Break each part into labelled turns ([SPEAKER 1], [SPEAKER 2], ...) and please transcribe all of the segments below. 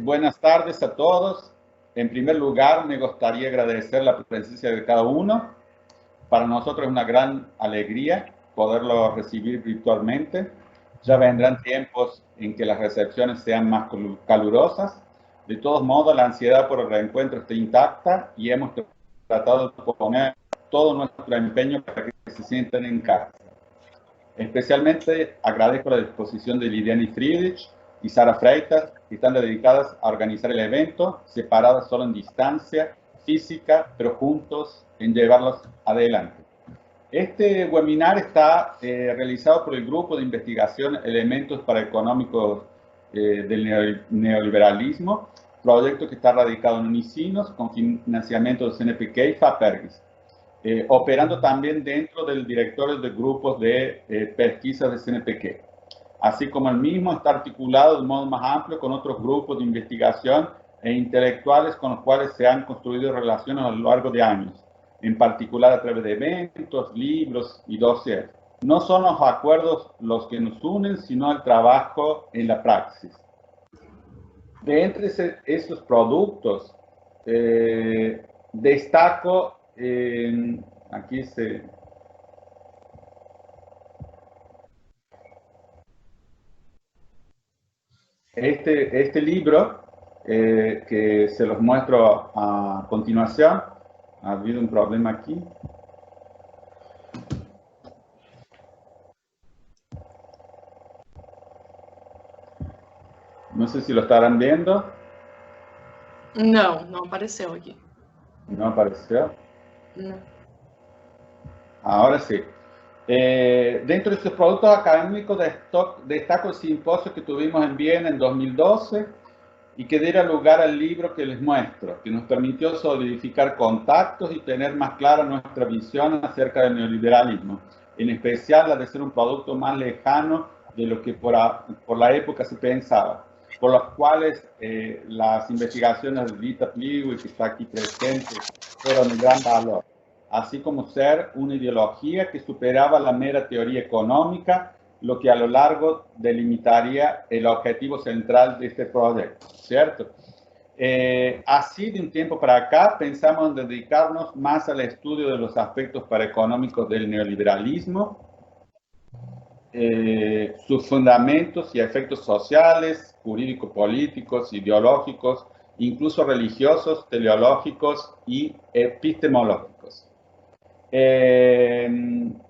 [SPEAKER 1] Buenas tardes a todos. En primer lugar, me gustaría agradecer la presencia de cada uno. Para nosotros es una gran alegría poderlo recibir virtualmente. Ya vendrán tiempos en que las recepciones sean más calurosas. De todos modos, la ansiedad por el reencuentro está intacta y hemos tratado de poner todo nuestro empeño para que se sientan en casa. Especialmente agradezco la disposición de Liliana Friedrich y Sara Freitas, que están dedicadas a organizar el evento, separadas solo en distancia física, pero juntos en llevarlos adelante. Este webinar está realizado por el Grupo de Investigación Elementos para Económicos del Neoliberalismo, proyecto que está radicado en Unicinos con financiamiento del CNPq y FAPERGIS. Operando también dentro del directorio de grupos de pesquisa de CNPq. Así como el mismo está articulado de modo más amplio con otros grupos de investigación e intelectuales con los cuales se han construido relaciones a lo largo de años, en particular a través de eventos, libros y dossiers. No son los acuerdos los que nos unen, sino el trabajo en la praxis. De entre esos productos, destaco aquí este libro que se los muestro a continuación. Ha habido un problema aquí. No sé si lo estarán viendo.
[SPEAKER 2] Não, não apareceu aqui.
[SPEAKER 1] No apareció.
[SPEAKER 2] Não.
[SPEAKER 1] Ahora sí. Dentro de estos productos académicos destaco el simposio que tuvimos en Viena en 2012 y que diera lugar al libro que les muestro, que nos permitió solidificar contactos y tener más clara nuestra visión acerca del neoliberalismo, en especial la de ser un producto más lejano de lo que por la época se pensaba, por los cuales las investigaciones de Dita Pliwi, que está aquí presente, fueron de gran valor, así como ser una ideología que superaba la mera teoría económica, lo que a lo largo delimitaría el objetivo central de este proyecto, ¿cierto? Así, de un tiempo para acá, pensamos en dedicarnos más al estudio de los aspectos paraeconómicos del neoliberalismo, sus fundamentos y efectos sociales, jurídico-políticos, ideológicos, incluso religiosos, teleológicos y epistemológicos.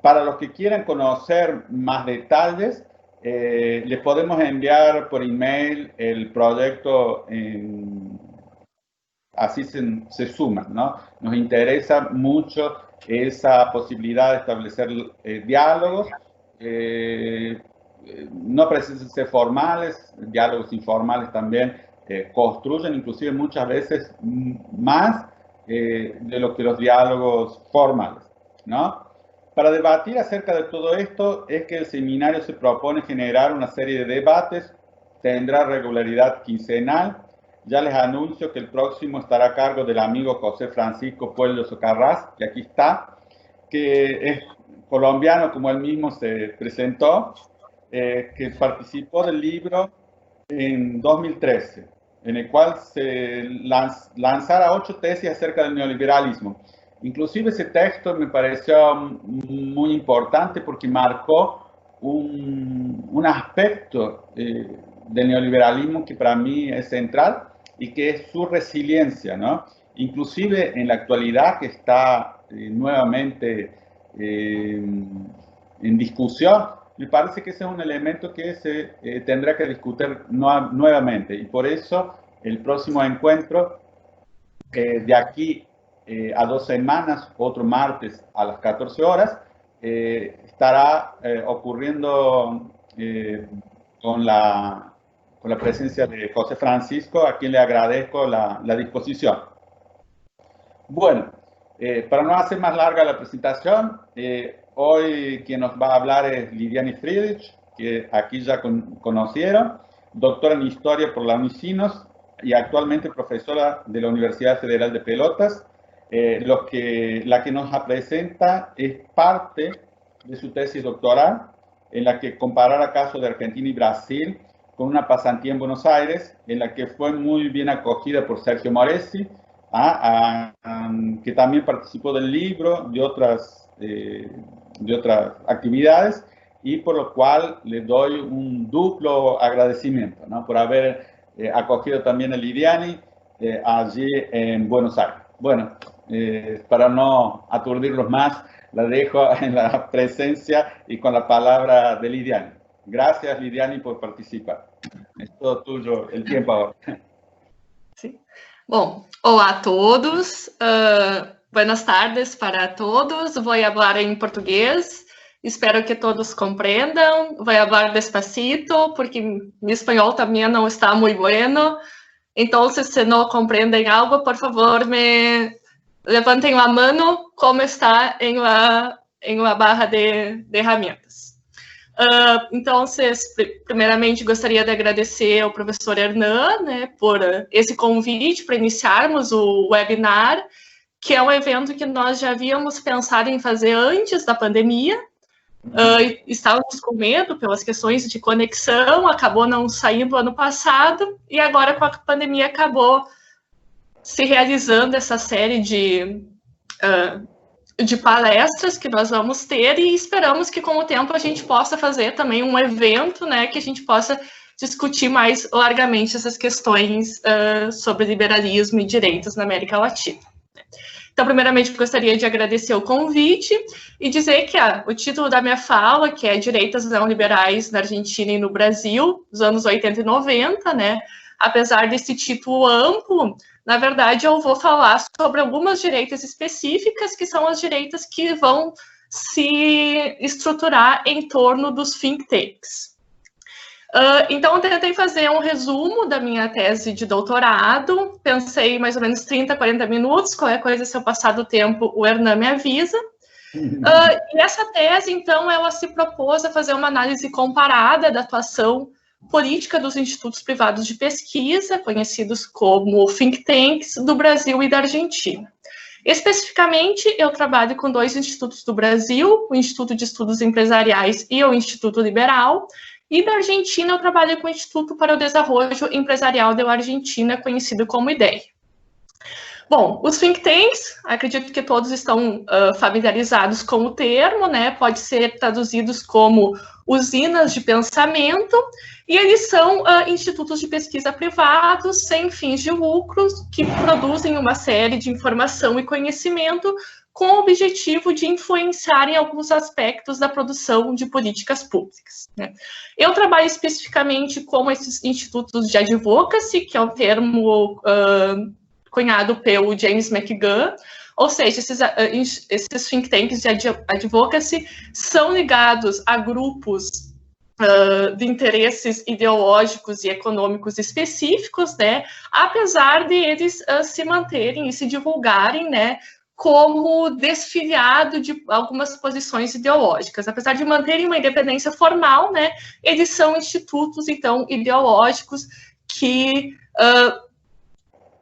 [SPEAKER 1] Para los que quieran conocer más detalles, les podemos enviar por email el proyecto, así se suma, ¿no? Nos interesa mucho esa posibilidad de establecer diálogos, no precisan ser formales, diálogos informales también construyen inclusive muchas veces más de lo que los diálogos formales, ¿no? Para debatir acerca de todo esto es que el seminario se propone generar una serie de debates, tendrá regularidad quincenal. Ya les anuncio que el próximo estará a cargo del amigo José Francisco Puello Socarrás, que aquí está, que es colombiano, como él mismo se presentó, que participó del libro en 2013, en el cual se lanzara 8 tesis acerca del neoliberalismo. Inclusive ese texto me pareció muy importante porque marcó un aspecto del neoliberalismo que para mí es central y que es su resiliencia, ¿no? Inclusive en la actualidad que está nuevamente en discusión, me parece que ese es un elemento que se tendrá que discutir nuevamente y por eso el próximo encuentro de aquí a 2 semanas, otro martes a las 14 horas, estará ocurriendo con la presencia de José Francisco, a quien le agradezco la disposición. Bueno, para no hacer más larga la presentación, hoy quien nos va a hablar es Liliana Friedrich, que aquí ya conocieron, doctora en Historia por la Unicinos y actualmente profesora de la Universidad Federal de Pelotas. La que nos presenta es parte de su tesis doctoral, en la que comparará casos de Argentina y Brasil con una pasantía en Buenos Aires, en la que fue muy bien acogida por Sergio Moresi, que también participó del libro, de otras actividades, y por lo cual le doy un duplo agradecimiento, ¿no? Por haber acogido también a Lidiane allí en Buenos Aires. Bueno, para no aturdirlos más, la dejo en la presencia y con la palabra de Lidiane. Gracias, Lidiane, por participar. É todo tuyo el tiempo agora.
[SPEAKER 2] Sim. Bom, olá a todos. Buenas tardes para todos. Vou falar em português. Espero que todos compreendam. Vou falar despacito, porque meu espanhol também não está muito bueno. Então, se não compreendem algo, por favor, me levantem a mão, como está em la barra de ferramentas. Então, primeiramente, gostaria de agradecer ao professor Hernan, né, por esse convite para iniciarmos o webinar, que é um evento que nós já havíamos pensado em fazer antes da pandemia. Estávamos com medo pelas questões de conexão, acabou não saindo ano passado, e agora com a pandemia acabou se realizando essa série de palestras que nós vamos ter, e esperamos que com o tempo a gente possa fazer também um evento, né, que a gente possa discutir mais largamente essas questões sobre liberalismo e direitos na América Latina. Então, primeiramente, gostaria de agradecer o convite e dizer que o título da minha fala, que é Direitas Neoliberais na Argentina e no Brasil, dos anos 80 e 90, né, apesar desse título amplo, na verdade, eu vou falar sobre algumas direitas específicas, que são as direitas que vão se estruturar em torno dos think tanks. Então, eu tentei fazer um resumo da minha tese de doutorado, pensei mais ou menos 30, 40 minutos, qualquer coisa, se eu passar do tempo, o Hernan me avisa. E essa tese, então, ela se propôs a fazer uma análise comparada da atuação política dos institutos privados de pesquisa, conhecidos como think tanks, do Brasil e da Argentina. Especificamente, eu trabalho com dois institutos do Brasil, o Instituto de Estudos Empresariais e o Instituto Liberal, e da Argentina eu trabalho com o Instituto para o Desenvolvimento Empresarial da Argentina, conhecido como IDEA. Bom, os think tanks, acredito que todos estão familiarizados com o termo, né? Pode ser traduzidos como usinas de pensamento, e eles são institutos de pesquisa privados, sem fins de lucro, que produzem uma série de informação e conhecimento com o objetivo de influenciar em alguns aspectos da produção de políticas públicas, né? Eu trabalho especificamente com esses institutos de advocacy, que é um termo cunhado pelo James McGann, ou seja, esses think tanks de advocacy são ligados a grupos de interesses ideológicos e econômicos específicos, né, apesar de eles se manterem e se divulgarem, né, como desfiliado de algumas posições ideológicas. Apesar de manterem uma independência formal, né, eles são institutos, então, ideológicos que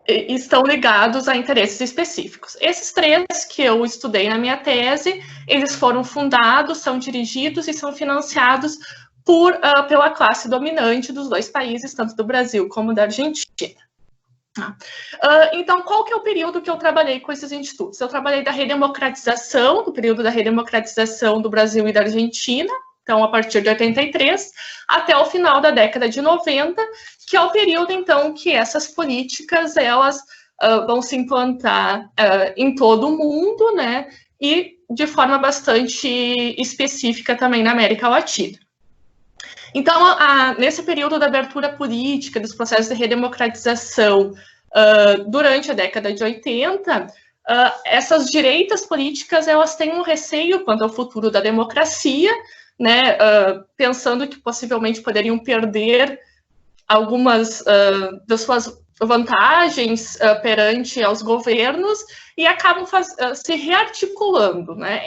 [SPEAKER 2] estão ligados a interesses específicos. Esses três que eu estudei na minha tese, eles foram fundados, são dirigidos e são financiados pela classe dominante dos dois países, tanto do Brasil como da Argentina. Então, qual que é o período que eu trabalhei com esses institutos? Eu trabalhei da redemocratização, do período da redemocratização do Brasil e da Argentina, então, a partir de 83, até o final da década de 90, que é o período, então, que essas políticas, elas vão se implantar em todo o mundo, né, e de forma bastante específica também na América Latina. Então, nesse período da abertura política, dos processos de redemocratização, durante a década de 80, essas direitas políticas, elas têm um receio quanto ao futuro da democracia, né, pensando que possivelmente poderiam perder algumas das suas vantagens perante aos governos, e acabam se rearticulando, né?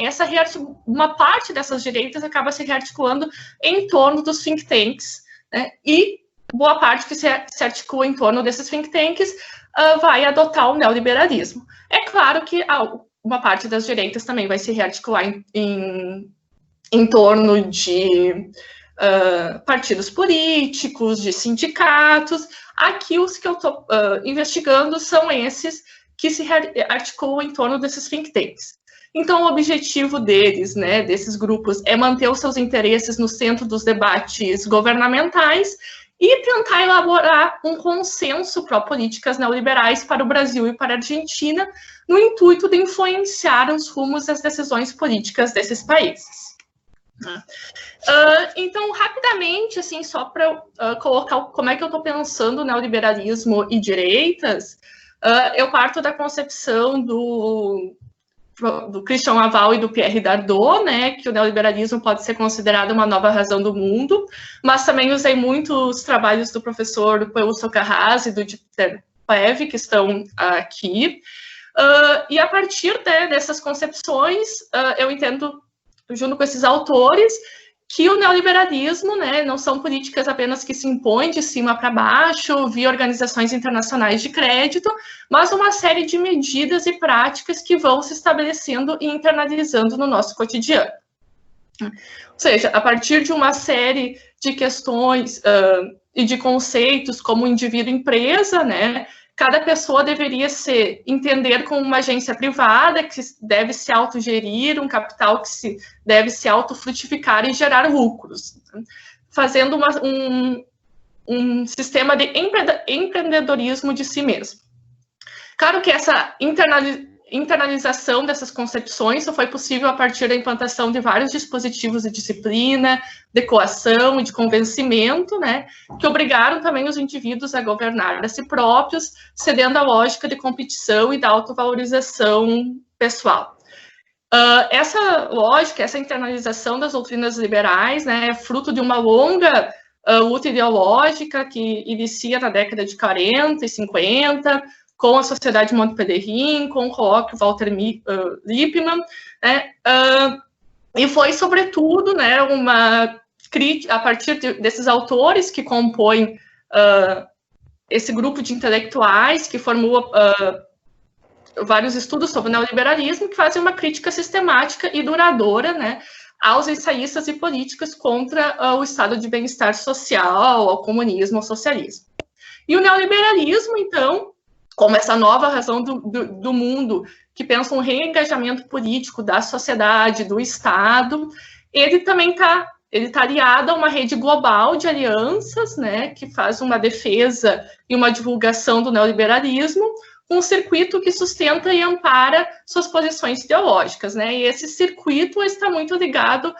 [SPEAKER 2] Uma parte dessas direitas acaba se rearticulando em torno dos think tanks, né? E boa parte que se articula em torno desses think tanks vai adotar o neoliberalismo. É claro que uma parte das direitas também vai se rearticular em torno de partidos políticos, de sindicatos. Aqui os que eu estou investigando são esses que se articulam em torno desses think tanks. Então, o objetivo deles, né, desses grupos, é manter os seus interesses no centro dos debates governamentais e tentar elaborar um consenso pró-políticas neoliberais para o Brasil e para a Argentina, no intuito de influenciar os rumos das decisões políticas desses países. Então, rapidamente, assim, só para colocar como é que eu estou pensando neoliberalismo e direitas, eu parto da concepção do Christian Aval e do Pierre Dardot, né, que o neoliberalismo pode ser considerado uma nova razão do mundo, mas também usei muitos trabalhos do professor Paulo Socarrás e do Dieter Paev, que estão aqui, e a partir dessas concepções, eu entendo, junto com esses autores, que o neoliberalismo, né, não são políticas apenas que se impõem de cima para baixo, via organizações internacionais de crédito, mas uma série de medidas e práticas que vão se estabelecendo e internalizando no nosso cotidiano. Ou seja, a partir de uma série de questões e de conceitos como indivíduo-empresa, né, cada pessoa deveria se entender como uma agência privada que deve se autogerir, um capital que deve se autofrutificar e gerar lucros, fazendo um sistema de empreendedorismo de si mesmo. Claro que essa internalização dessas concepções só foi possível a partir da implantação de vários dispositivos de disciplina, de coação e de convencimento, né, que obrigaram também os indivíduos a governar a si próprios, cedendo à lógica de competição e da autovalorização pessoal. Essa lógica, essa internalização das doutrinas liberais, né, é fruto de uma longa luta ideológica que inicia na década de 40 e 50, com a Sociedade Montpellerin, com o colóquio Walter Lippmann, né, e foi, sobretudo, né, uma crítica, a partir desses autores que compõem esse grupo de intelectuais, que formou vários estudos sobre o neoliberalismo, que fazem uma crítica sistemática e duradoura, né, aos ensaístas e políticas contra o estado de bem-estar social, ao comunismo, ao socialismo. E o neoliberalismo, então, como essa nova razão do mundo, que pensa um reengajamento político da sociedade, do Estado, ele também está aliado a uma rede global de alianças, né, que faz uma defesa e uma divulgação do neoliberalismo, um circuito que sustenta e ampara suas posições ideológicas, né, e esse circuito está muito ligado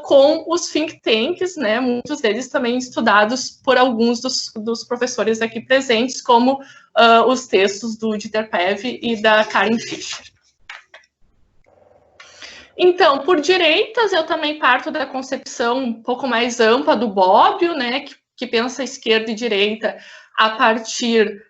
[SPEAKER 2] com os think tanks, né, muitos deles também estudados por alguns dos professores aqui presentes, como os textos do Dieter Paev e da Karen Fischer. Então, por direitas, eu também parto da concepção um pouco mais ampla do Bobbio, né, que pensa esquerda e direita a partir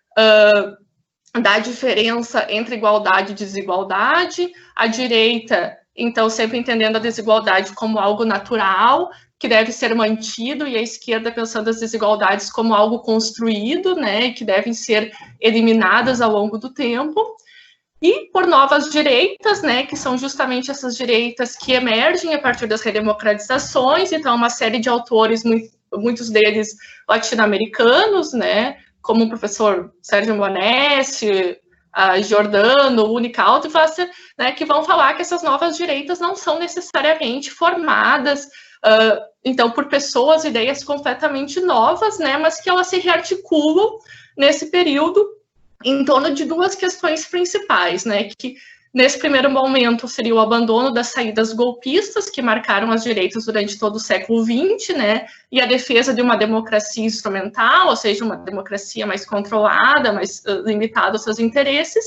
[SPEAKER 2] da diferença entre igualdade e desigualdade. A direita, então, sempre entendendo a desigualdade como algo natural, que deve ser mantido, e a esquerda pensando as desigualdades como algo construído, né, que devem ser eliminadas ao longo do tempo. E por novas direitas, né, que são justamente essas direitas que emergem a partir das redemocratizações. Então, uma série de autores, muitos deles latino-americanos, né, como o professor Sérgio Bonessi, Giordano, Unica Altwasser, né, que vão falar que essas novas direitas não são necessariamente formadas, então, por pessoas, ideias completamente novas, né, mas que elas se rearticulam nesse período em torno de duas questões principais, né, que nesse primeiro momento seria o abandono das saídas golpistas que marcaram as direitas durante todo o século XX, né, e a defesa de uma democracia instrumental, ou seja, uma democracia mais controlada, mais limitada aos seus interesses,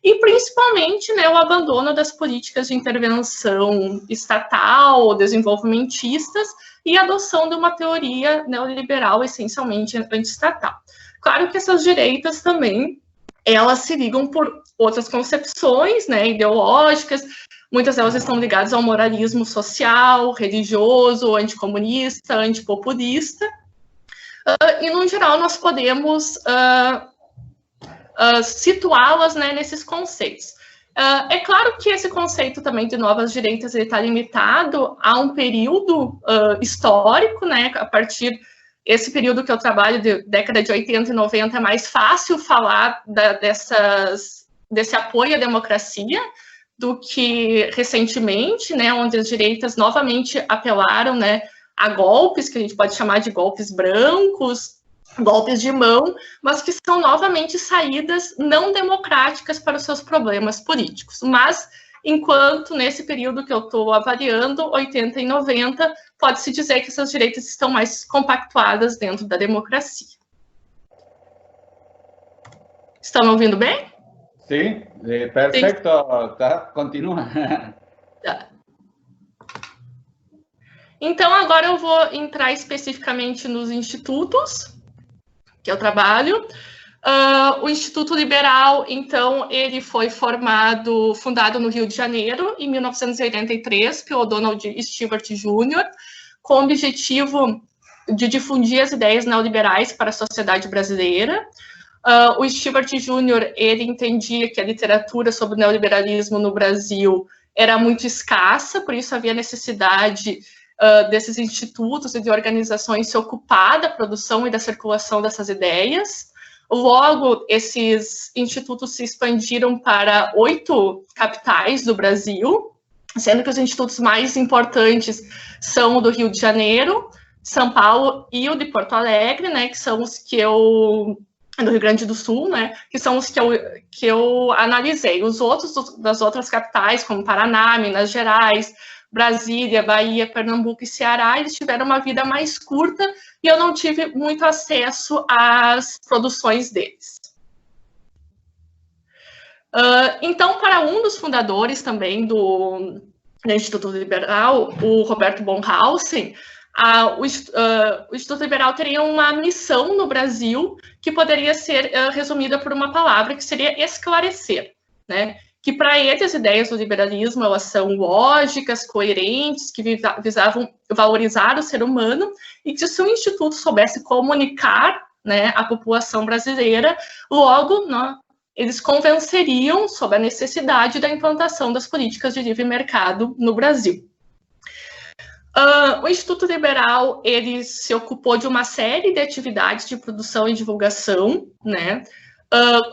[SPEAKER 2] e principalmente, né, o abandono das políticas de intervenção estatal ou desenvolvimentistas e a adoção de uma teoria neoliberal essencialmente antiestatal. Claro que essas direitas também, elas se ligam por outras concepções, né, ideológicas, muitas delas estão ligadas ao moralismo social, religioso, anticomunista, antipopulista, e, no geral, nós podemos situá-las, né, nesses conceitos. É claro que esse conceito também de novas direitas está limitado a um período histórico, né? A partir desse período que eu trabalho, de década de 80 e 90, é mais fácil falar desse apoio à democracia do que recentemente, né? Onde as direitas novamente apelaram, né, a golpes, que a gente pode chamar de golpes brancos, golpes de mão, mas que são novamente saídas não democráticas para os seus problemas políticos. Mas, enquanto nesse período que eu estou avaliando, 80 e 90, pode-se dizer que essas direitas estão mais compactuadas dentro da democracia. Estão me ouvindo bem?
[SPEAKER 1] Sim, perfeito, tá? Continua.
[SPEAKER 2] Tá. Então, agora eu vou entrar especificamente nos institutos que eu trabalho. O Instituto Liberal, então, ele foi fundado no Rio de Janeiro, em 1983, pelo Donald Stewart Jr., com o objetivo de difundir as ideias neoliberais para a sociedade brasileira. O Stewart Jr., ele entendia que a literatura sobre o neoliberalismo no Brasil era muito escassa, por isso havia necessidade desses institutos e de organizações se ocupar da produção e da circulação dessas ideias. Logo, esses institutos se expandiram para 8 capitais do Brasil, sendo que os institutos mais importantes são o do Rio de Janeiro, São Paulo e o de Porto Alegre, né, que são os que do Rio Grande do Sul, né, que são os que eu analisei. Os outros das outras capitais, como Paraná, Minas Gerais, Brasília, Bahia, Pernambuco e Ceará, eles tiveram uma vida mais curta e eu não tive muito acesso às produções deles. Então, para um dos fundadores também do Instituto Liberal, o Roberto Bonhausen, o Instituto Liberal teria uma missão no Brasil que poderia ser resumida por uma palavra, que seria esclarecer, né? Que para ele as ideias do liberalismo, elas são lógicas, coerentes, que visavam valorizar o ser humano, e que se o Instituto soubesse comunicar, né, a população brasileira, logo, né, eles convenceriam sobre a necessidade da implantação das políticas de livre mercado no Brasil. O Instituto Liberal, ele se ocupou de uma série de atividades de produção e divulgação, né,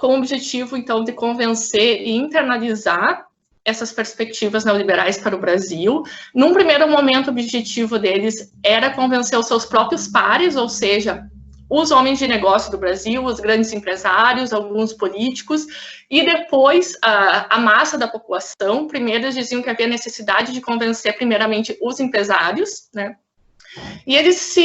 [SPEAKER 2] com o objetivo, então, de convencer e internalizar essas perspectivas neoliberais para o Brasil. Num primeiro momento, o objetivo deles era convencer os seus próprios pares, ou seja, os homens de negócio do Brasil, os grandes empresários, alguns políticos, e depois a massa da população. Primeiro, eles diziam que havia necessidade de convencer, primeiramente, os empresários, né? E eles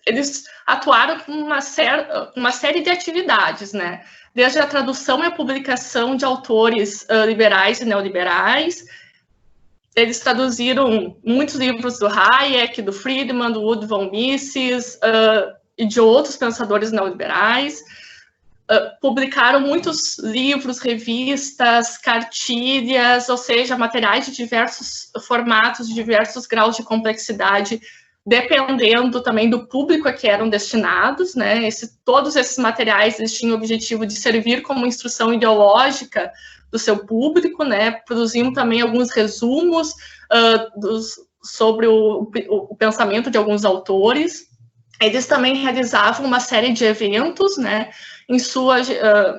[SPEAKER 2] eles atuaram com uma série de atividades, né? Desde a tradução e a publicação de autores liberais e neoliberais. Eles traduziram muitos livros do Hayek, do Friedman, do Wood von Mises e de outros pensadores neoliberais. Publicaram muitos livros, revistas, cartilhas, ou seja, materiais de diversos formatos, de diversos graus de complexidade, dependendo também do público a que eram destinados, né? Todos esses materiais eles tinham o objetivo de servir como instrução ideológica do seu público, né? Produziam também alguns resumos sobre o pensamento de alguns autores. Eles também realizavam uma série de eventos, né? Em sua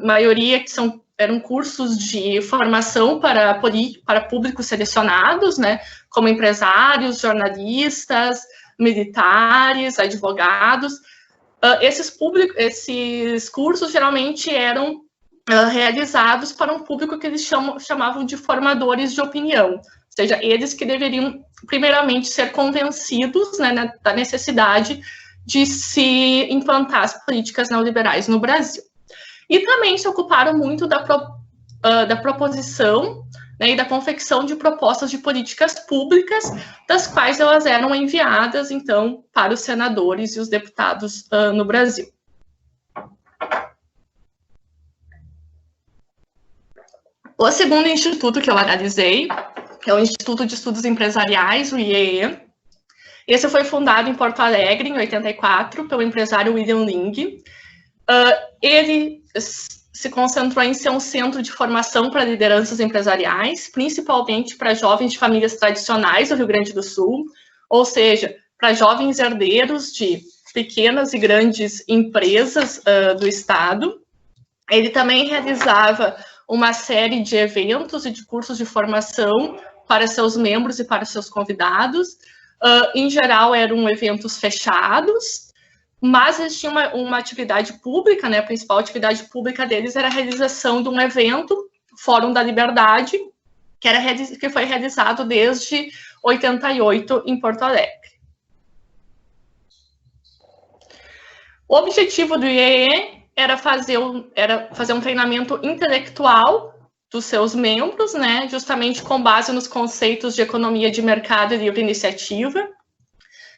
[SPEAKER 2] maioria que eram cursos de formação para públicos selecionados, né? Como empresários, jornalistas, militares, advogados. Esses cursos geralmente eram realizados para um público que eles chamavam de formadores de opinião, ou seja, eles que deveriam, primeiramente, ser convencidos, né, da necessidade de se implantar as políticas neoliberais no Brasil. E também se ocuparam muito da proposição, né, e da confecção de propostas de políticas públicas, das quais elas eram enviadas, então, para os senadores e os deputados no Brasil. O segundo instituto que eu analisei é o Instituto de Estudos Empresariais, o IEE. Esse foi fundado em Porto Alegre, em 84, pelo empresário William Ling. Ele se concentrou em ser um centro de formação para lideranças empresariais, principalmente para jovens de famílias tradicionais do Rio Grande do Sul, ou seja, para jovens herdeiros de pequenas e grandes empresas do Estado. Ele também realizava uma série de eventos e de cursos de formação para seus membros e para seus convidados. Em geral, eram eventos fechados, mas eles tinham uma atividade pública, né? A principal atividade pública deles era a realização de um evento, Fórum da Liberdade, que foi realizado desde 88 em Porto Alegre. O objetivo do IEE era fazer um treinamento intelectual dos seus membros, né, justamente com base nos conceitos de economia de mercado e livre iniciativa.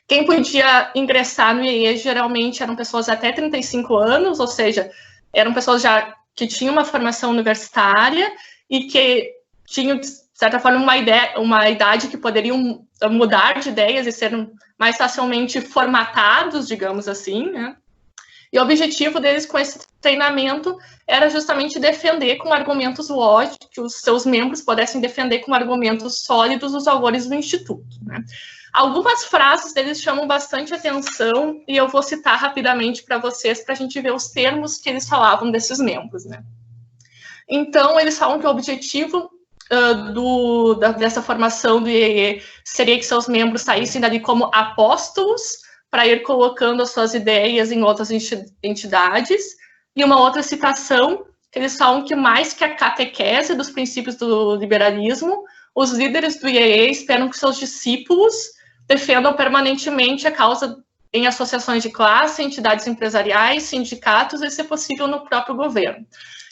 [SPEAKER 2] Quem podia ingressar no IEE geralmente eram pessoas até 35 anos, ou seja, eram pessoas já que tinham uma formação universitária e que tinham, de certa forma, uma idade que poderiam mudar de ideias e ser mais facilmente formatados, digamos assim, né? E o objetivo deles com esse treinamento era justamente defender com argumentos lógicos, que os seus membros pudessem defender com argumentos sólidos os valores do Instituto, né? Algumas frases deles chamam bastante atenção e eu vou citar rapidamente para vocês, para a gente ver os termos que eles falavam desses membros, né? Então, eles falam que o objetivo dessa formação do IEE seria que seus membros saíssem dali como apóstolos para ir colocando as suas ideias em outras entidades. E uma outra citação, que eles falam que mais que a catequese dos princípios do liberalismo, os líderes do IEE esperam que seus discípulos defendam permanentemente a causa em associações de classe, entidades empresariais, sindicatos e, se possível, no próprio governo.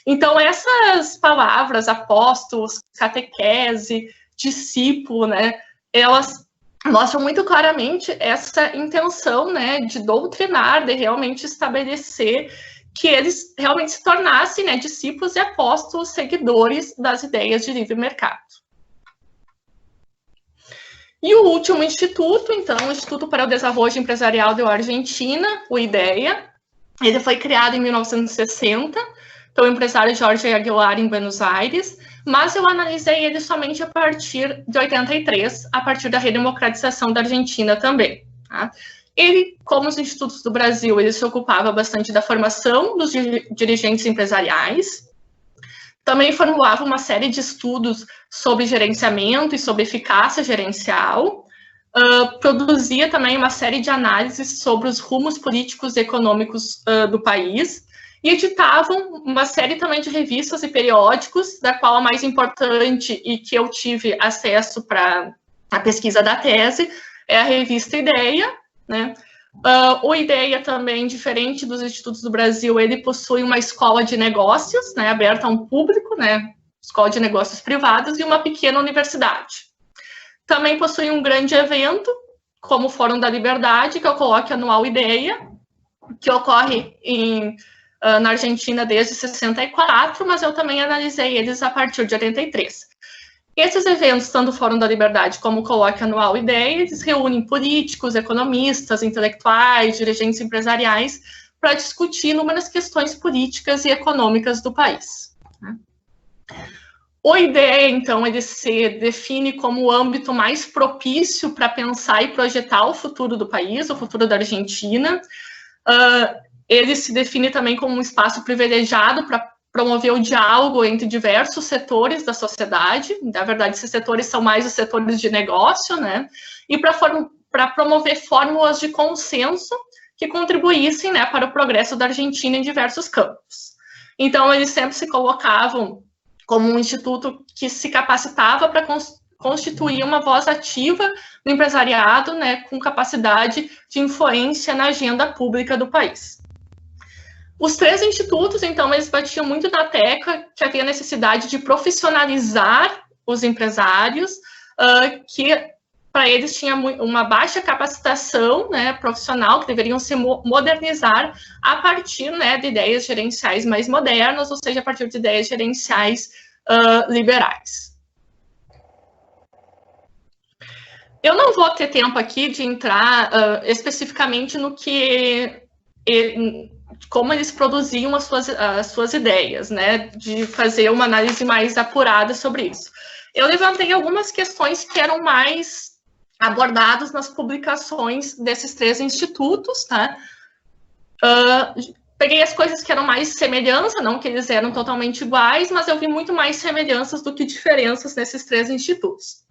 [SPEAKER 2] Então, essas palavras, apóstolos, catequese, discípulo, né, elas mostram muito claramente essa intenção, né, de doutrinar, de realmente estabelecer que eles realmente se tornassem, né, discípulos e apóstolos, seguidores das ideias de livre mercado. E o último instituto, então, o Instituto para o Desenvolvimento Empresarial da Argentina, o IDEA, ele foi criado em 1960, pelo empresário Jorge Aguilar, em Buenos Aires, mas eu analisei ele somente a partir de 83, a partir da redemocratização da Argentina também, tá? Ele, como os institutos do Brasil, ele se ocupava bastante da formação dos dirigentes empresariais, também formulava uma série de estudos sobre gerenciamento e sobre eficácia gerencial, produzia também uma série de análises sobre os rumos políticos e econômicos do país, e editavam uma série também de revistas e periódicos, da qual a mais importante e que eu tive acesso para a pesquisa da tese é a revista Ideia, né? O Ideia também, diferente dos institutos do Brasil, ele possui uma escola de negócios, né, aberta a um público, né, escola de negócios privados, e uma pequena universidade. Também possui um grande evento, como o Fórum da Liberdade, que é o Colóquio Anual Ideia, que ocorre na Argentina desde 64, mas eu também analisei eles a partir de 83. Esses eventos, tanto o Fórum da Liberdade como o Colóquio Anual Ideia, eles reúnem políticos, economistas, intelectuais, dirigentes empresariais, para discutir inúmeras questões políticas e econômicas do país. O IDEA, então, ele se define como o âmbito mais propício para pensar e projetar o futuro do país, o futuro da Argentina. Ele se define também como um espaço privilegiado para promover o diálogo entre diversos setores da sociedade. Na verdade, esses setores são mais os setores de negócio, né? E para promover fórmulas de consenso que contribuíssem, né, para o progresso da Argentina em diversos campos. Então, eles sempre se colocavam como um instituto que se capacitava para constituir uma voz ativa no empresariado, né, com capacidade de influência na agenda pública do país. Os três institutos, então, eles batiam muito na tecla que havia necessidade de profissionalizar os empresários, que para eles tinha uma baixa capacitação, né, profissional, que deveriam se modernizar a partir, né, de ideias gerenciais mais modernas, ou seja, a partir de ideias gerenciais liberais. Eu não vou ter tempo aqui de entrar especificamente no que como eles produziam as suas ideias, né, de fazer uma análise mais apurada sobre isso. Eu levantei algumas questões que eram mais abordadas nas publicações desses 3 institutos, tá? Peguei as coisas que eram mais semelhança, não que eles eram totalmente iguais, mas eu vi muito mais semelhanças do que diferenças nesses 3 institutos.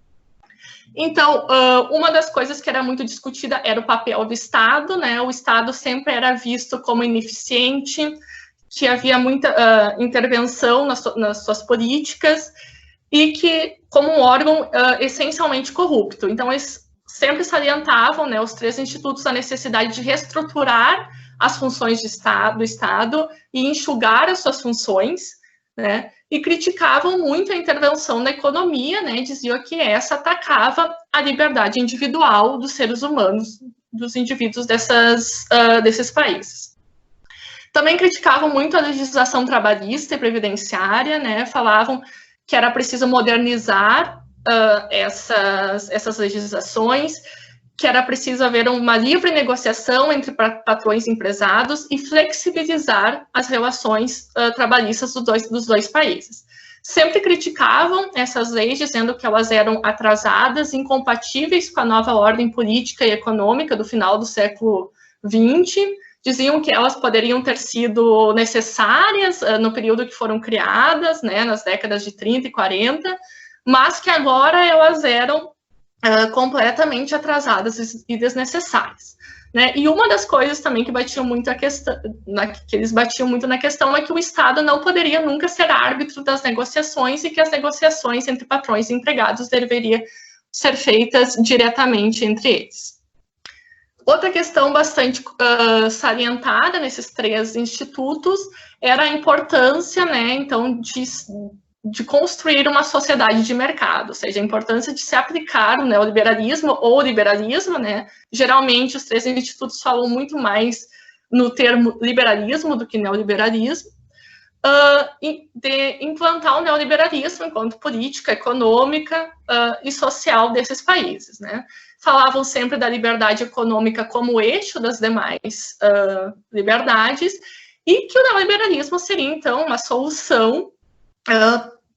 [SPEAKER 2] Então, uma das coisas que era muito discutida era o papel do Estado, né? O Estado sempre era visto como ineficiente, que havia muita intervenção nas suas políticas e que, como um órgão essencialmente corrupto. Então, eles sempre salientavam, né, os 3 institutos, a necessidade de reestruturar as funções do Estado e enxugar as suas funções, né? E criticavam muito a intervenção na economia, né? Diziam que essa atacava a liberdade individual dos seres humanos, dos indivíduos desses países. Também criticavam muito a legislação trabalhista e previdenciária, né? Falavam que era preciso modernizar essas legislações, que era preciso haver uma livre negociação entre patrões e empresados e flexibilizar as relações trabalhistas dos dois países. Sempre criticavam essas leis, dizendo que elas eram atrasadas, incompatíveis com a nova ordem política e econômica do final do século XX, diziam que elas poderiam ter sido necessárias no período que foram criadas, né, nas décadas de 30 e 40, mas que agora elas eram completamente atrasadas e desnecessárias, né? E uma das coisas também que batiam muito que eles batiam muito na questão é que o Estado não poderia nunca ser árbitro das negociações e que as negociações entre patrões e empregados deveriam ser feitas diretamente entre eles. Outra questão bastante salientada nesses 3 institutos era a importância, né, então, de construir uma sociedade de mercado, ou seja, a importância de se aplicar o neoliberalismo ou o liberalismo, né? Geralmente, os 3 institutos falam muito mais no termo liberalismo do que neoliberalismo, de implantar o neoliberalismo enquanto política econômica e social desses países, né? Falavam sempre da liberdade econômica como eixo das demais liberdades e que o neoliberalismo seria, então, uma solução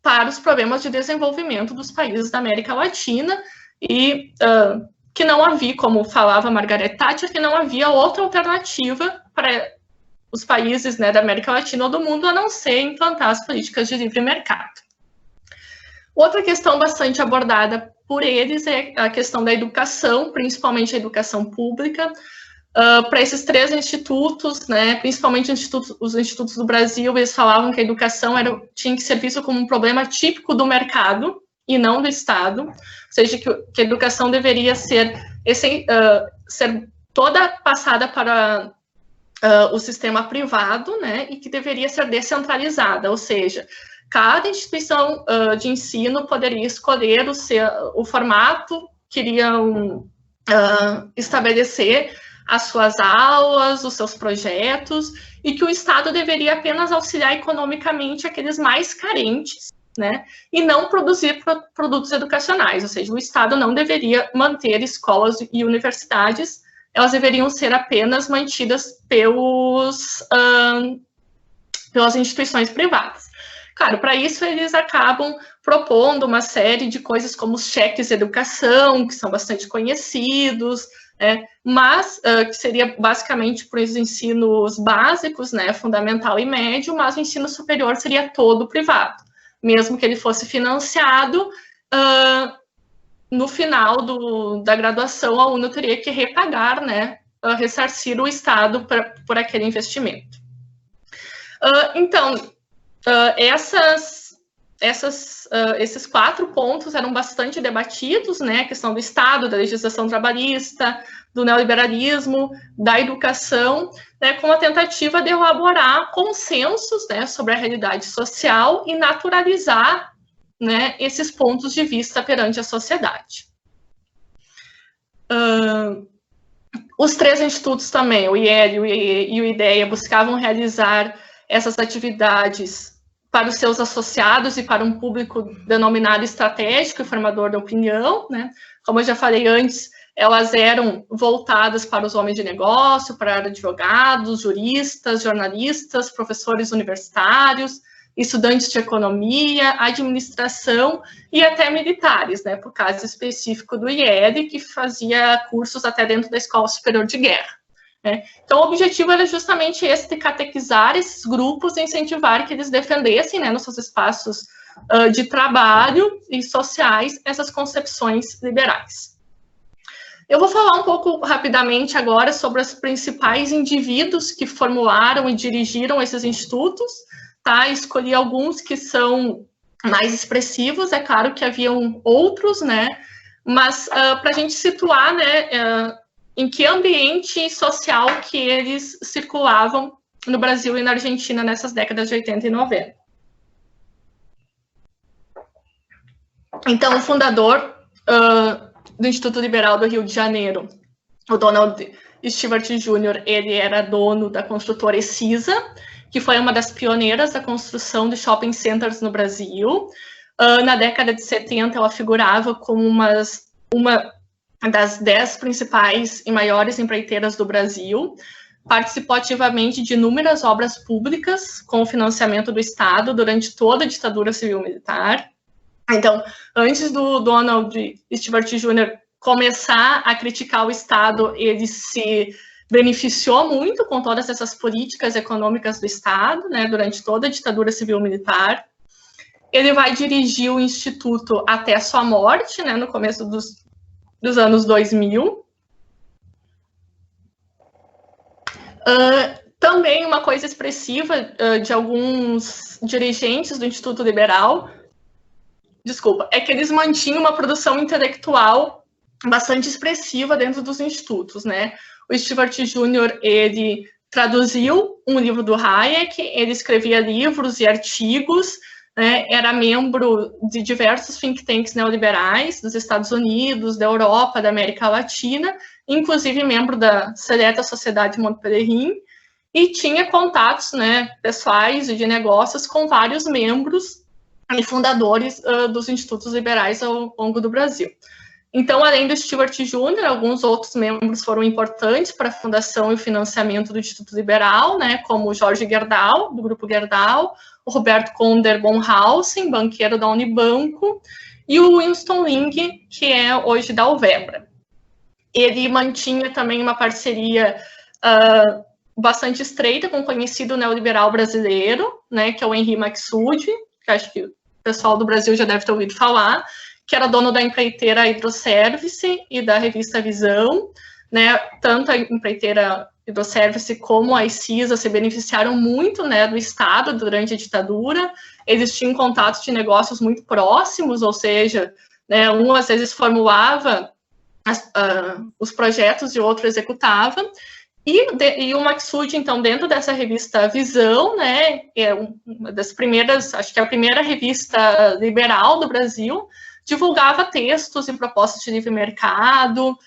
[SPEAKER 2] para os problemas de desenvolvimento dos países da América Latina e que não havia, como falava Margaret Thatcher, que não havia outra alternativa para os países, né, da América Latina ou do mundo a não ser implantar as políticas de livre mercado. Outra questão bastante abordada por eles é a questão da educação, principalmente a educação pública. Para esses 3 institutos, né, principalmente os institutos do Brasil, eles falavam que a educação tinha que ser vista como um problema típico do mercado e não do Estado, ou seja, que a educação deveria ser toda passada para o sistema privado, né, e que deveria ser descentralizada, ou seja, cada instituição de ensino poderia escolher o formato que iriam estabelecer as suas aulas, os seus projetos, e que o Estado deveria apenas auxiliar economicamente aqueles mais carentes, né, e não produzir produtos educacionais, ou seja, o Estado não deveria manter escolas e universidades, elas deveriam ser apenas mantidas pelas instituições privadas. Claro, para isso eles acabam propondo uma série de coisas como os cheques de educação, que são bastante conhecidos, mas que seria basicamente para os ensinos básicos, né, fundamental e médio, mas o ensino superior seria todo privado. Mesmo que ele fosse financiado, no final da graduação, a UNO teria que repagar, né, ressarcir o Estado por aquele investimento. Então, esses 4 pontos eram bastante debatidos, né, a questão do Estado, da legislação trabalhista, do neoliberalismo, da educação, né, com a tentativa de elaborar consensos, né, sobre a realidade social e naturalizar, né, esses pontos de vista perante a sociedade. Os 3 institutos também, o IEL e o IDEA, buscavam realizar essas atividades para os seus associados e para um público denominado estratégico e formador da opinião, né? Como eu já falei antes, elas eram voltadas para os homens de negócio, para advogados, juristas, jornalistas, professores universitários, estudantes de economia, administração e até militares, né, por caso específico do IED, que fazia cursos até dentro da Escola Superior de Guerra. Né. Então, o objetivo era justamente esse, de catequizar esses grupos e incentivar que eles defendessem, né, nos seus espaços de trabalho e sociais, essas concepções liberais. Eu vou falar um pouco rapidamente agora sobre os principais indivíduos que formularam e dirigiram esses institutos, tá? Escolhi alguns que são mais expressivos, é claro que haviam outros, né? Mas para a gente situar, né, em que ambiente social que eles circulavam no Brasil e na Argentina nessas décadas de 80 e 90. Então, o fundador do Instituto Liberal do Rio de Janeiro, o Donald Stewart Jr., ele era dono da construtora Ecisa, que foi uma das pioneiras da construção de shopping centers no Brasil. Na década de 70, ela figurava como uma das 10 principais e maiores empreiteiras do Brasil. Participou ativamente de inúmeras obras públicas com o financiamento do Estado durante toda a ditadura civil-militar. Então, antes do Donald Stewart Jr. começar a criticar o Estado, ele se beneficiou muito com todas essas políticas econômicas do Estado, né, durante toda a ditadura civil-militar. Ele vai dirigir o Instituto até a sua morte, né, no começo dos anos 2000. Também uma coisa expressiva de alguns dirigentes do Instituto Liberal, é que eles mantinham uma produção intelectual bastante expressiva dentro dos institutos, né? O Stewart Jr., ele traduziu um livro do Hayek, ele escrevia livros e artigos, né? Era membro de diversos think tanks neoliberais dos Estados Unidos, da Europa, da América Latina, inclusive membro da Seleta Sociedade Montpellerin, e tinha contatos, né, pessoais e de negócios com vários membros e fundadores dos institutos liberais ao longo do Brasil. Então, além do Stewart Jr., alguns outros membros foram importantes para a fundação e o financiamento do Instituto Liberal, né, como o Jorge Gerdau, do Grupo Gerdau, o Roberto Conder Bonhausen, banqueiro da Unibanco, e o Winston Ling, que é hoje da Alvebra. Ele mantinha também uma parceria bastante estreita com o conhecido neoliberal brasileiro, né, que é o Henri Maxud, que acho que o pessoal do Brasil já deve ter ouvido falar, que era dono da empreiteira Hidroservice e da revista Visão, né? Tanto a empreiteira Hidroservice como a Ecisa se beneficiaram muito, né, do Estado durante a ditadura. Eles tinham contatos de negócios muito próximos, ou seja, né, um às vezes formulava os projetos e o outro executava. E o Maxud, então, dentro dessa revista Visão, né, é uma das primeiras, acho que é a primeira revista liberal do Brasil, divulgava textos e propostas de livre mercado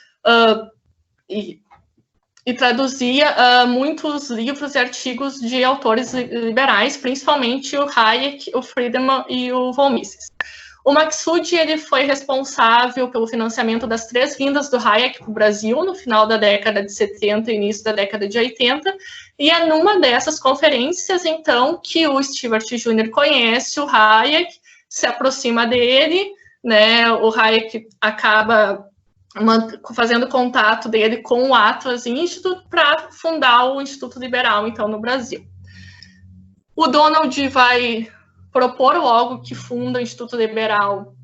[SPEAKER 2] e traduzia muitos livros e artigos de autores liberais, principalmente o Hayek, o Friedman e o von Mises. O Maxud, ele foi responsável pelo financiamento das 3 vindas do Hayek para o Brasil no final da década de 70 e início da década de 80, e é numa dessas conferências, então, que o Stewart Jr. conhece o Hayek, se aproxima dele, né? O Hayek acaba fazendo contato dele com o Atlas Institute para fundar o Instituto Liberal, então, no Brasil. O Donald vai propor logo que funda o Instituto Liberal,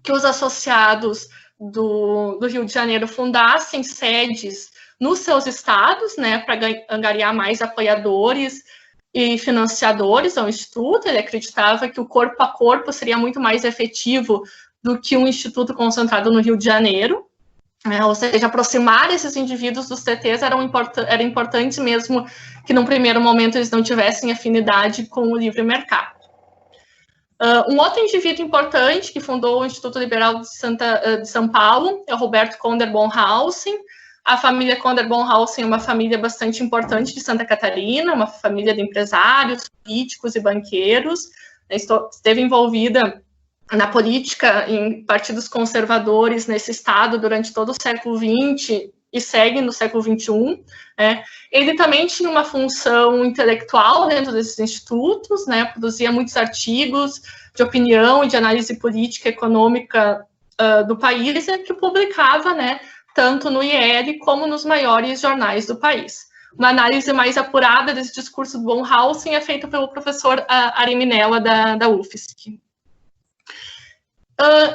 [SPEAKER 2] que os associados do Rio de Janeiro fundassem sedes nos seus estados, né, para angariar mais apoiadores e financiadores ao Instituto. Ele acreditava que o corpo a corpo seria muito mais efetivo do que um instituto concentrado no Rio de Janeiro, né, ou seja, aproximar esses indivíduos dos TTs era importante mesmo que, num primeiro momento, eles não tivessem afinidade com o livre mercado. Um outro indivíduo importante que fundou o Instituto Liberal de São Paulo é o Roberto Conder Bonhausen. A família Conder Bonhausen é uma família bastante importante de Santa Catarina, uma família de empresários, políticos e banqueiros. Esteve envolvida na política em partidos conservadores nesse estado durante todo o século XX e segue no século XXI. Ele também tinha uma função intelectual dentro desses institutos, né, produzia muitos artigos de opinião e de análise política e econômica do país, que publicava, né, tanto no IEL como nos maiores jornais do país. Uma análise mais apurada desse discurso do von Hausen é feita pelo professor Ari Minella, da UFSC.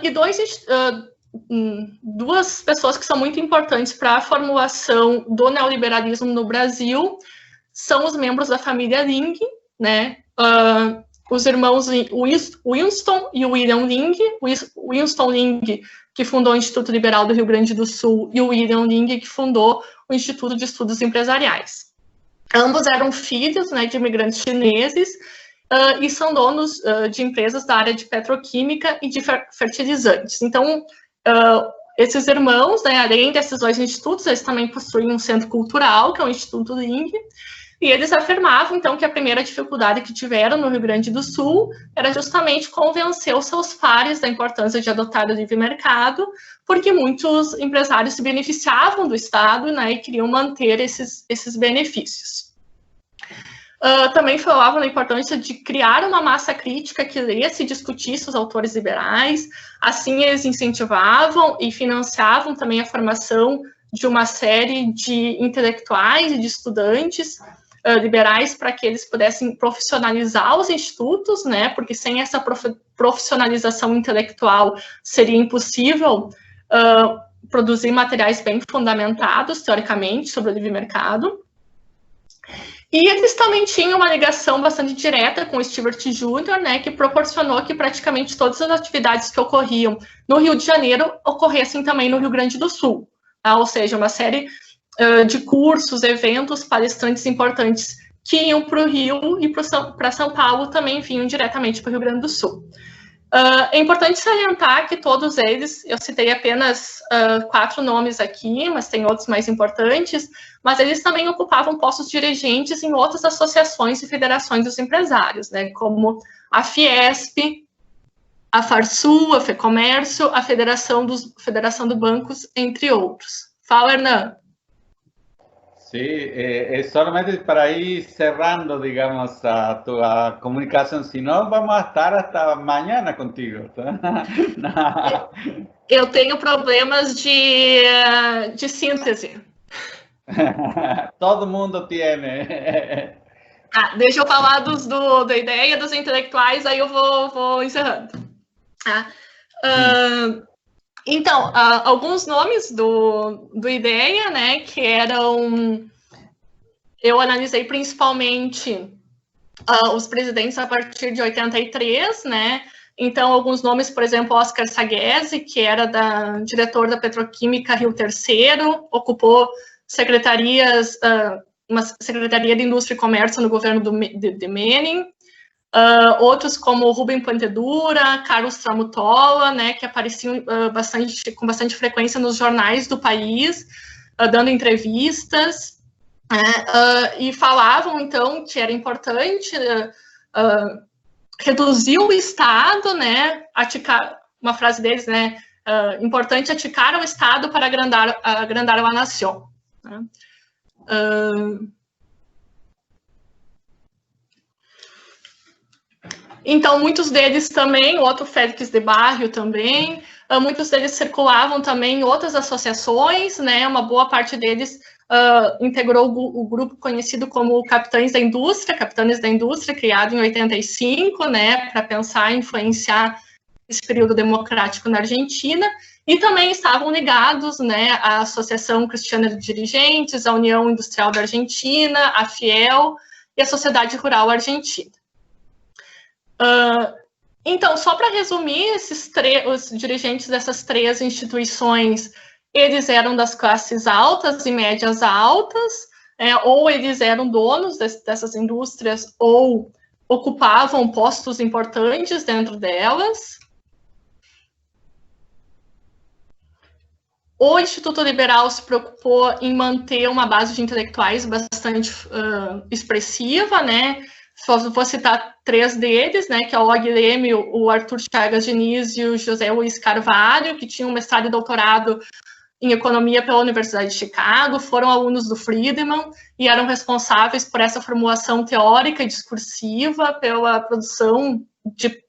[SPEAKER 2] E duas pessoas que são muito importantes para a formulação do neoliberalismo no Brasil são os membros da família Ling, né? Os irmãos Winston e William Ling. Winston Ling, que fundou o Instituto Liberal do Rio Grande do Sul, e o William Ling, que fundou o Instituto de Estudos Empresariais. Ambos eram filhos, né, de imigrantes chineses e são donos de empresas da área de petroquímica e de fertilizantes. Então, esses irmãos, né, além desses dois institutos, eles também possuem um centro cultural, que é o Instituto Ling, e eles afirmavam, então, que a primeira dificuldade que tiveram no Rio Grande do Sul era justamente convencer os seus pares da importância de adotar o livre mercado, porque muitos empresários se beneficiavam do Estado, né, e queriam manter esses benefícios. Também falavam da importância de criar uma massa crítica que lesse e discutisse os autores liberais. Assim, eles incentivavam e financiavam também a formação de uma série de intelectuais e de estudantes liberais para que eles pudessem profissionalizar os institutos, né? Porque sem essa profissionalização intelectual seria impossível produzir materiais bem fundamentados, teoricamente, sobre o livre mercado. E eles também tinham uma ligação bastante direta com o Stewart Jr., né, que proporcionou que praticamente todas as atividades que ocorriam no Rio de Janeiro ocorressem também no Rio Grande do Sul. Tá? Ou seja, uma série de cursos, eventos, palestrantes importantes que iam para o Rio e para São Paulo também vinham diretamente para o Rio Grande do Sul. É importante salientar que todos eles, eu citei apenas 4 nomes aqui, mas tem outros mais importantes, mas eles também ocupavam postos dirigentes em outras associações e federações dos empresários, né, como a Fiesp, a Farsul, a FEComércio, a Federação do Bancos, entre outros. Fala, Hernan.
[SPEAKER 1] Sí, solamente para ir cerrando, digamos, a tu comunicación, si no, vamos a estar hasta mañana contigo.
[SPEAKER 2] Eu tenho problemas de síntese.
[SPEAKER 1] Todo mundo tiene.
[SPEAKER 2] Deixa eu falar da ideia dos intelectuais, aí eu vou encerrando. Então, alguns nomes do IDEA, né, que eram... Eu analisei principalmente os presidentes a partir de 83, né? Então, alguns nomes, por exemplo, Oscar Sagese, que era diretor da Petroquímica Rio Terceiro, ocupou uma Secretaria de Indústria e Comércio no governo de Menem. Outros como Rubem Pontedura, Carlos Tramutola, né, que apareciam com bastante frequência nos jornais do país, dando entrevistas, e falavam, então, que era importante reduzir o Estado, né, uma frase deles, né, importante aticar o Estado para agrandar a nação. Né? Então, muitos deles também, o Otto Félix de Barrio também, muitos deles circulavam também em outras associações, né, uma boa parte deles integrou o grupo conhecido como Capitães da Indústria, criado em 85, né, para pensar e influenciar esse período democrático na Argentina, e também estavam ligados, né, à Associação Cristiana de Dirigentes, à União Industrial da Argentina, à FIEL e à Sociedade Rural Argentina. Então, só para resumir, os dirigentes dessas 3 instituições, eles eram das classes altas e médias altas, ou eles eram donos dessas indústrias, ou ocupavam postos importantes dentro delas. O Instituto Liberal se preocupou em manter uma base de intelectuais bastante expressiva, né? vou citar 3 deles, né, que é o Og Leme, o Arthur Chagas Diniz e o José Luiz Carvalho, que tinham mestrado e doutorado em economia pela Universidade de Chicago, foram alunos do Friedman e eram responsáveis por essa formulação teórica e discursiva, pela produção de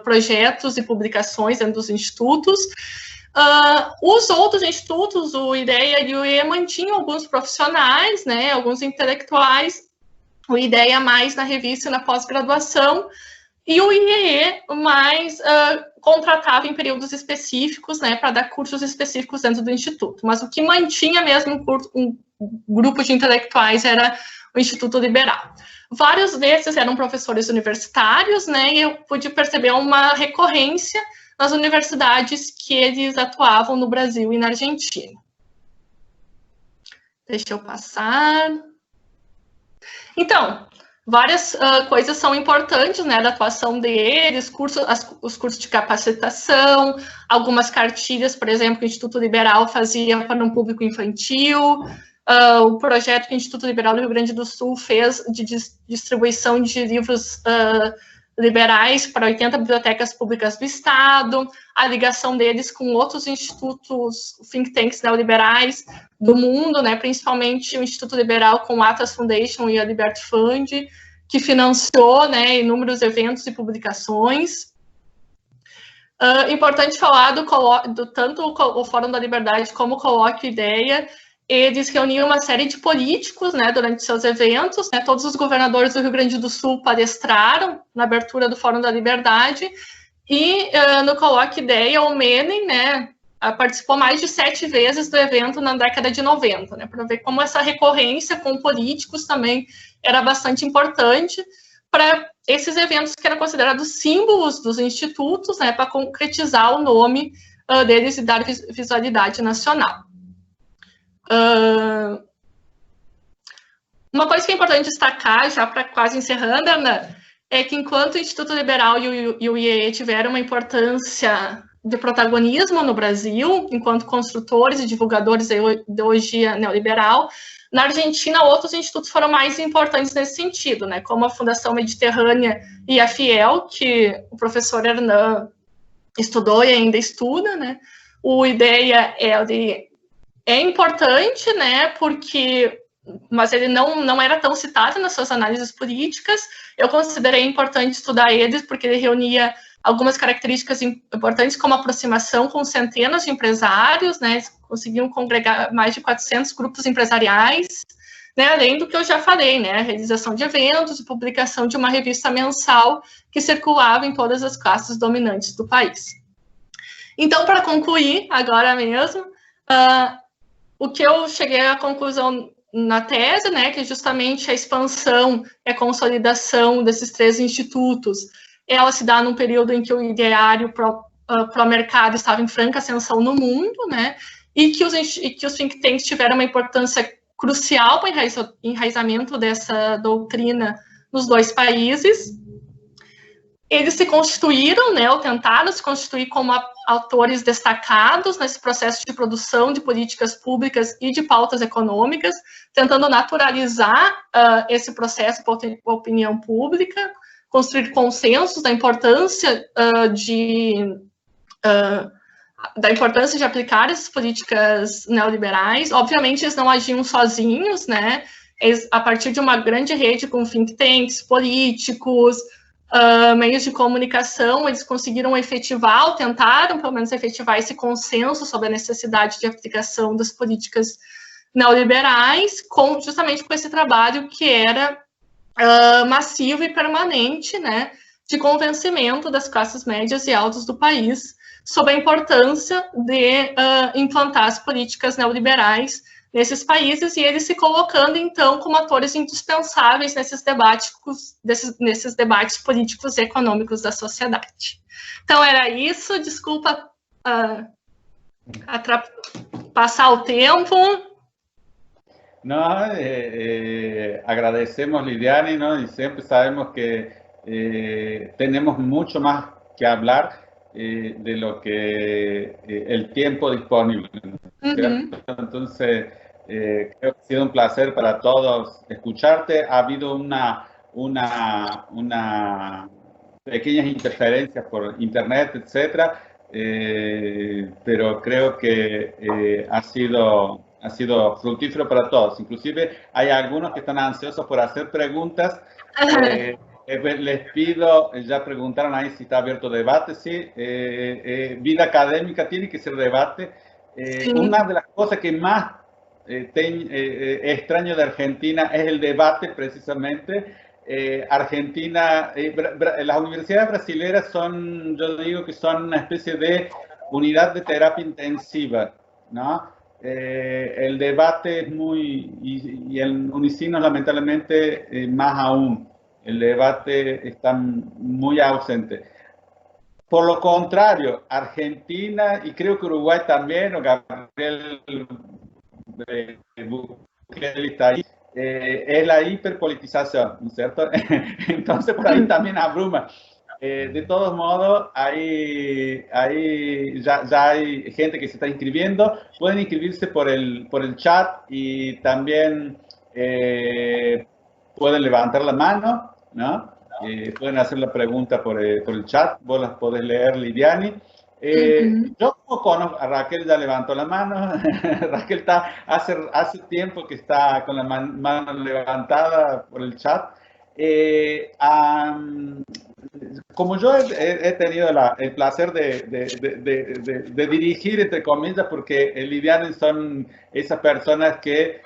[SPEAKER 2] projetos e publicações dentro dos institutos. Os outros institutos, o IDEA e o IE, mantinham alguns profissionais, né, alguns intelectuais, o IDEA mais na revista e na pós-graduação, e o IEE mais contratava em períodos específicos, né, para dar cursos específicos dentro do Instituto. Mas o que mantinha mesmo um grupo de intelectuais era o Instituto Liberal. Vários desses eram professores universitários, né, e eu pude perceber uma recorrência nas universidades que eles atuavam no Brasil e na Argentina. Deixa eu passar. Então, várias coisas são importantes, né, da atuação deles, os cursos de capacitação, algumas cartilhas, por exemplo, que o Instituto Liberal fazia para um público infantil, o projeto que o Instituto Liberal do Rio Grande do Sul fez de distribuição de livros liberais para 80 bibliotecas públicas do Estado, a ligação deles com outros institutos, think tanks neoliberais do mundo, né, principalmente o Instituto Liberal com o Atlas Foundation e a Liberty Fund, que financiou, né, inúmeros eventos e publicações. Importante falar tanto o Fórum da Liberdade como o Colóquio Ideia. Eles reuniam uma série de políticos, né, durante seus eventos, né, todos os governadores do Rio Grande do Sul palestraram na abertura do Fórum da Liberdade, e no Colóquio Ideia, o Menem, né, participou mais de 7 vezes do evento na década de 90, né, para ver como essa recorrência com políticos também era bastante importante para esses eventos que eram considerados símbolos dos institutos, né, para concretizar o nome deles e dar visualidade nacional. Uma coisa que é importante destacar, já para quase encerrando, Ana, é que enquanto o Instituto Liberal e o IEE tiveram uma importância de protagonismo no Brasil, enquanto construtores e divulgadores da ideologia neoliberal, na Argentina outros institutos foram mais importantes nesse sentido, né, como a Fundação Mediterrânea e a FIEL, que o professor Hernan estudou e ainda estuda, né. O IDEA é importante, né, mas ele não era tão citado nas suas análises políticas. Eu considerei importante estudar eles porque ele reunia algumas características importantes, como aproximação com centenas de empresários, né, eles conseguiam congregar mais de 400 grupos empresariais, né, além do que eu já falei, né, a realização de eventos e publicação de uma revista mensal que circulava em todas as classes dominantes do país. Então, para concluir, agora mesmo, o que eu cheguei à conclusão na tese, né, que justamente a expansão e a consolidação desses 3 institutos, ela se dá num período em que o ideário pró-mercado estava em franca ascensão no mundo, né, e que os think tanks tiveram uma importância crucial para o enraizamento dessa doutrina nos 2 países. Eles se constituíram, né, ou tentaram se constituir como autores destacados nesse processo de produção de políticas públicas e de pautas econômicas, tentando naturalizar esse processo para a opinião pública, construir consensos da importância de aplicar essas políticas neoliberais. Obviamente, eles não agiam sozinhos, né? Eles, a partir de uma grande rede com think tanks, políticos, meios de comunicação, eles conseguiram efetivar, ou tentaram, pelo menos, efetivar esse consenso sobre a necessidade de aplicação das políticas neoliberais, justamente com esse trabalho que era massivo e permanente, né, de convencimento das classes médias e altas do país sobre a importância de implantar as políticas neoliberais nesses países, e eles se colocando, então, como atores indispensáveis nesses debates políticos e econômicos da sociedade. Então, era isso. Desculpa passar o tempo.
[SPEAKER 1] No, agradecemos, Lidiane, ¿no? Y siempre sabemos que tenemos mucho más que hablar de lo que el tiempo disponible, ¿cierto? Entonces, creo que ha sido un placer para todos escucharte. Ha habido una una pequeñas interferencias por internet, etcétera, pero creo que ha sido fructífero para todos. Inclusive hay algunos que están ansiosos por hacer preguntas. Les pido, ya preguntaron ahí si está abierto debate, sí, vida académica tiene que ser debate. Sí. Una de las cosas que más extraño de Argentina es el debate, precisamente. Argentina, las universidades brasileñas son, yo digo que son una especie de unidad de terapia intensiva, ¿no? El debate es muy, y el Unicinos lamentablemente más aún, el debate está muy ausente. Por lo contrario, Argentina, y creo que Uruguay también, o Gabriel Bukele está ahí, es la hiperpolitización, ¿no es cierto? Entonces, por ahí también abruma. De todos modos, ya hay gente que se está inscribiendo. Pueden inscribirse por el chat y también pueden levantar la mano, ¿no? Pueden hacer la pregunta por el chat. Vos las podés leer, Lidiani. Yo conozco a Raquel, ya levantó la mano. Raquel hace tiempo que está con la mano levantada por el chat. Como yo he tenido el placer de dirigir, entre comillas, porque Lidiani son esas personas que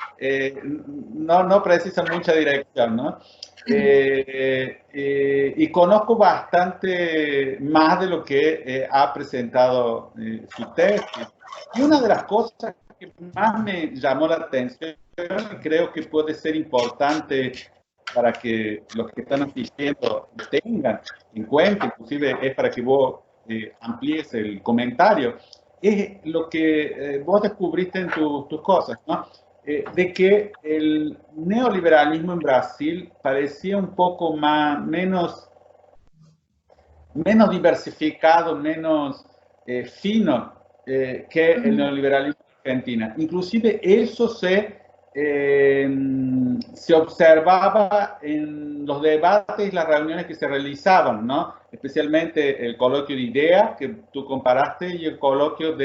[SPEAKER 1] no precisan mucha dirección, ¿no? Y conozco bastante más de lo que ha presentado su tesis. Y una de las cosas que más me llamó la atención, y creo que puede ser importante para que los que están asistiendo tengan en cuenta, inclusive es para que vos amplíes el comentario, es lo que vos descubriste en tus cosas, ¿no? De que el neoliberalismo en Brasil parecía un poco menos diversificado, menos fino que el neoliberalismo en Argentina. Inclusive eso se observaba en los debates y las reuniones que se realizaban, ¿no? Especialmente el coloquio de IDEA, que tú comparaste, y el coloquio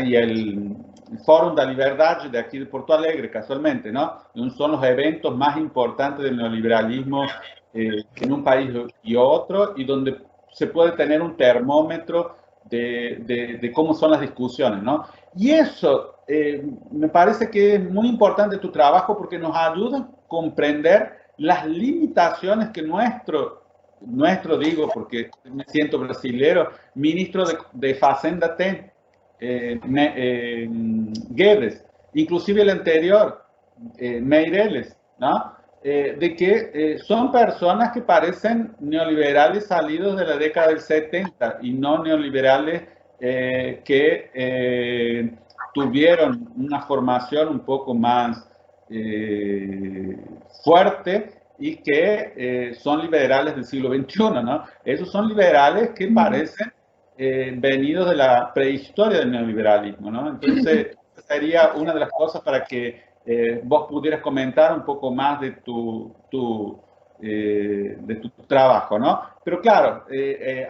[SPEAKER 1] y el Fórum de la Liberdade de aquí de Porto Alegre, casualmente, ¿no? Son los eventos más importantes del neoliberalismo en un país y otro, y donde se puede tener un termómetro de cómo son las discusiones, ¿no? Y eso me parece que es muy importante tu trabajo, porque nos ayuda a comprender las limitaciones que nuestro digo, porque me siento brasilero, ministro de Fazenda Guedes, inclusive el anterior, Meireles, ¿no? De que son personas que parecen neoliberales salidos de la década del 70 y no neoliberales que tuvieron una formación un poco más fuerte y que son liberales del siglo XXI, ¿no? Esos son liberales que parecen venidos de la prehistoria del neoliberalismo, ¿no? Entonces, sería una de las cosas para que vos pudieras comentar un poco más de tu trabajo, ¿no? Pero claro,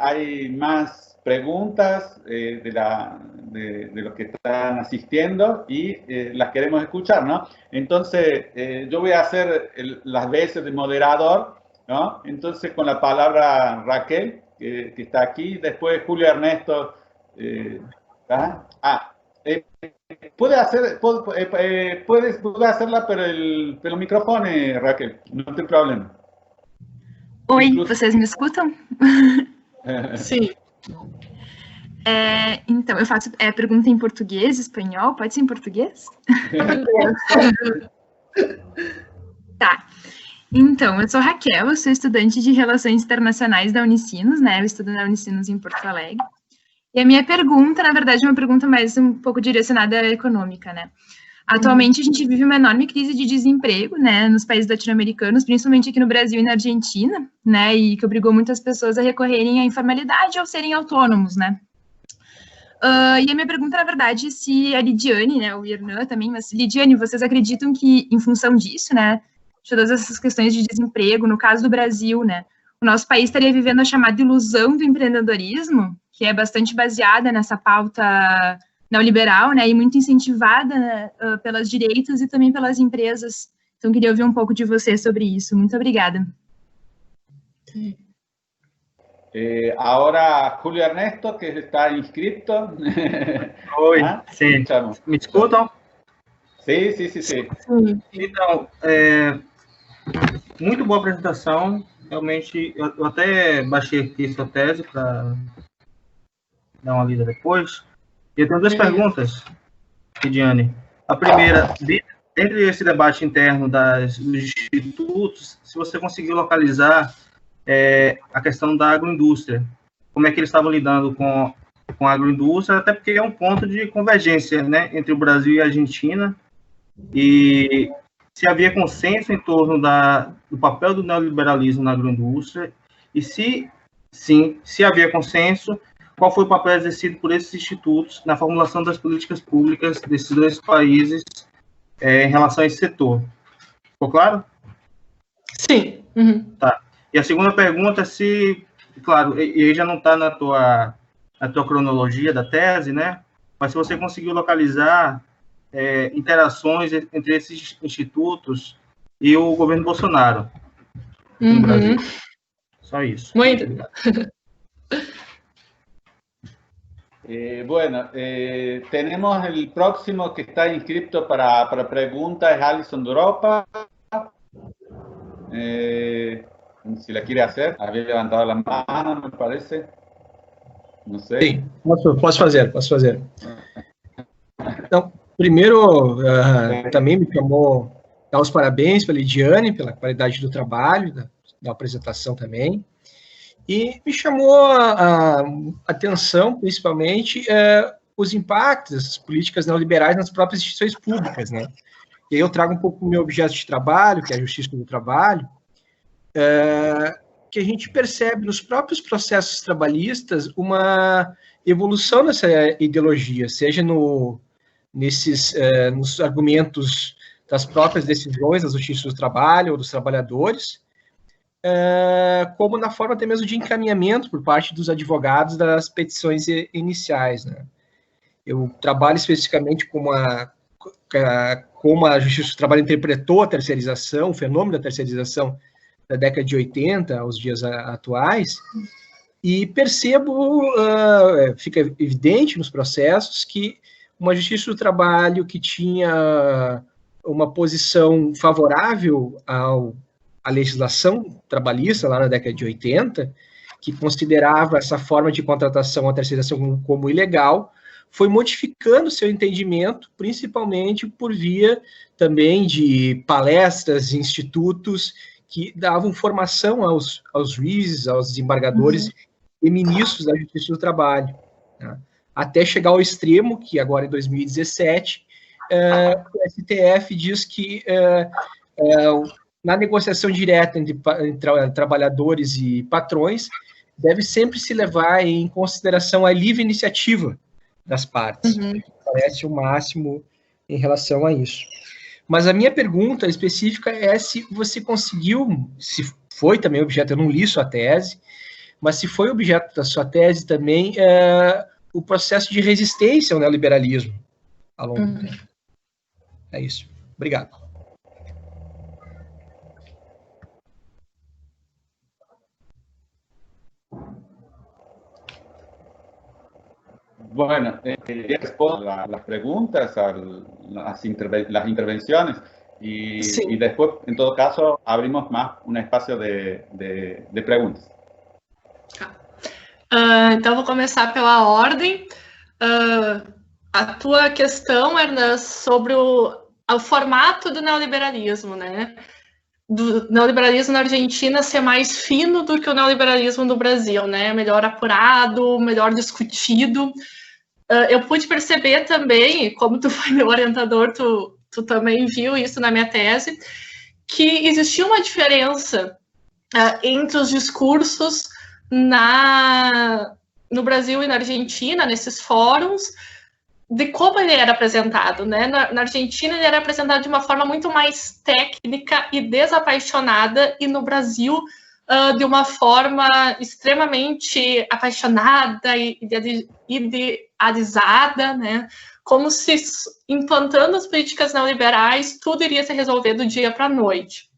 [SPEAKER 1] hay más preguntas de los que están asistiendo y las queremos escuchar, ¿no? Entonces, yo voy a hacer las veces de moderador, ¿no? Entonces, con la palabra Raquel, que está aquí, después Julio Ernesto. Puede hacerla por el microfone, Raquel, não tem problema.
[SPEAKER 3] Oi, vocês me escutam?
[SPEAKER 2] Sim.
[SPEAKER 3] Então, eu faço pergunta em português, espanhol, pode ser em português? Tá. Então, eu sou Raquel, eu sou estudante de Relações Internacionais da Unicinos, né? Eu estudo na Unicinos em Porto Alegre. E a minha pergunta, na verdade, é uma pergunta mais um pouco direcionada à econômica, né? Atualmente, a gente vive uma enorme crise de desemprego, né, nos países latino-americanos, principalmente aqui no Brasil e na Argentina, né, e que obrigou muitas pessoas a recorrerem à informalidade ou serem autônomos, né. E a minha pergunta, na verdade, se a Lidiane, né, o Irnan também, mas Lidiane, vocês acreditam que, em função disso, né, todas essas questões de desemprego, no caso do Brasil, né? O nosso país estaria vivendo a chamada ilusão do empreendedorismo, que é bastante baseada nessa pauta neoliberal, né, e muito incentivada pelas direitas e também pelas empresas. Então, queria ouvir um pouco de você sobre isso. Muito obrigada.
[SPEAKER 1] Agora, Julio Ernesto, que está inscrito.
[SPEAKER 4] Oi, sim. Me escutam?
[SPEAKER 1] Sim.
[SPEAKER 4] Então, muito boa apresentação. Realmente, eu até baixei aqui sua tese para dar uma lida depois. E eu tenho duas perguntas, Diane. A primeira, dentro desse debate interno dos institutos, se você conseguiu localizar a questão da agroindústria, como é que eles estavam lidando com a agroindústria, até porque é um ponto de convergência, né, entre o Brasil e a Argentina, e se havia consenso em torno do papel do neoliberalismo na agroindústria, e se havia consenso, qual foi o papel exercido por esses institutos na formulação das políticas públicas desses dois países em relação a esse setor? Ficou claro?
[SPEAKER 2] Sim. Uhum.
[SPEAKER 4] Tá. E a segunda pergunta é se, claro, e aí já não está na tua cronologia da tese, né? Mas se você conseguiu localizar interações entre esses institutos e o governo Bolsonaro no Brasil. Só isso.
[SPEAKER 2] Muito.
[SPEAKER 1] Bueno, tenemos el próximo que está inscrito para preguntas, es Alison de Europa. Si la quiere hacer, había levantado la mano, me parece. No sé.
[SPEAKER 5] Sim, posso fazer. Então, primeiro, também me chamou, dar os parabéns para a Lidiane, pela qualidade do trabalho, da apresentação também. E me chamou a atenção, principalmente, os impactos das políticas neoliberais nas próprias instituições públicas, né? E aí eu trago um pouco o meu objeto de trabalho, que é a justiça do trabalho, que a gente percebe nos próprios processos trabalhistas uma evolução nessa ideologia, seja nos argumentos das próprias decisões das justiças do trabalho ou dos trabalhadores, como na forma até mesmo de encaminhamento por parte dos advogados das petições iniciais, né? Eu trabalho especificamente como a Justiça do Trabalho interpretou a terceirização, o fenômeno da terceirização da década de 80 aos dias atuais, e percebo, fica evidente nos processos, que uma Justiça do Trabalho que tinha uma posição favorável à legislação trabalhista lá na década de 80, que considerava essa forma de contratação, a terceirização, como ilegal, foi modificando seu entendimento, principalmente por via também de palestras, institutos que davam formação aos juízes, aos desembargadores e ministros da Justiça do Trabalho, né? Até chegar ao extremo que agora em 2017 o STF diz que na negociação direta entre trabalhadores e patrões deve sempre se levar em consideração a livre iniciativa das partes. Parece o máximo em relação a isso. Mas a minha pergunta específica é se você conseguiu, se foi também objeto, eu não li sua tese, mas se foi objeto da sua tese também o processo de resistência ao neoliberalismo ao longo do tempo. É isso. Obrigado.
[SPEAKER 1] Bueno, respondo las preguntas, las intervenciones, y después, en todo caso, abrimos más un espacio de preguntas.
[SPEAKER 2] Então, vou começar pela ordem. A tua questão, Ernesto, sobre o formato do neoliberalismo, né? Do neoliberalismo na Argentina ser mais fino do que o neoliberalismo no Brasil, né? Melhor apurado, melhor discutido. Eu pude perceber também, como tu foi meu orientador, tu também viu isso na minha tese, que existia uma diferença entre os discursos no Brasil e na Argentina, nesses fóruns, de como ele era apresentado, né? Na Argentina ele era apresentado de uma forma muito mais técnica e desapaixonada, e no Brasil de uma forma extremamente apaixonada e idealizada, né? Como se implantando as políticas neoliberais tudo iria se resolver do dia para a noite.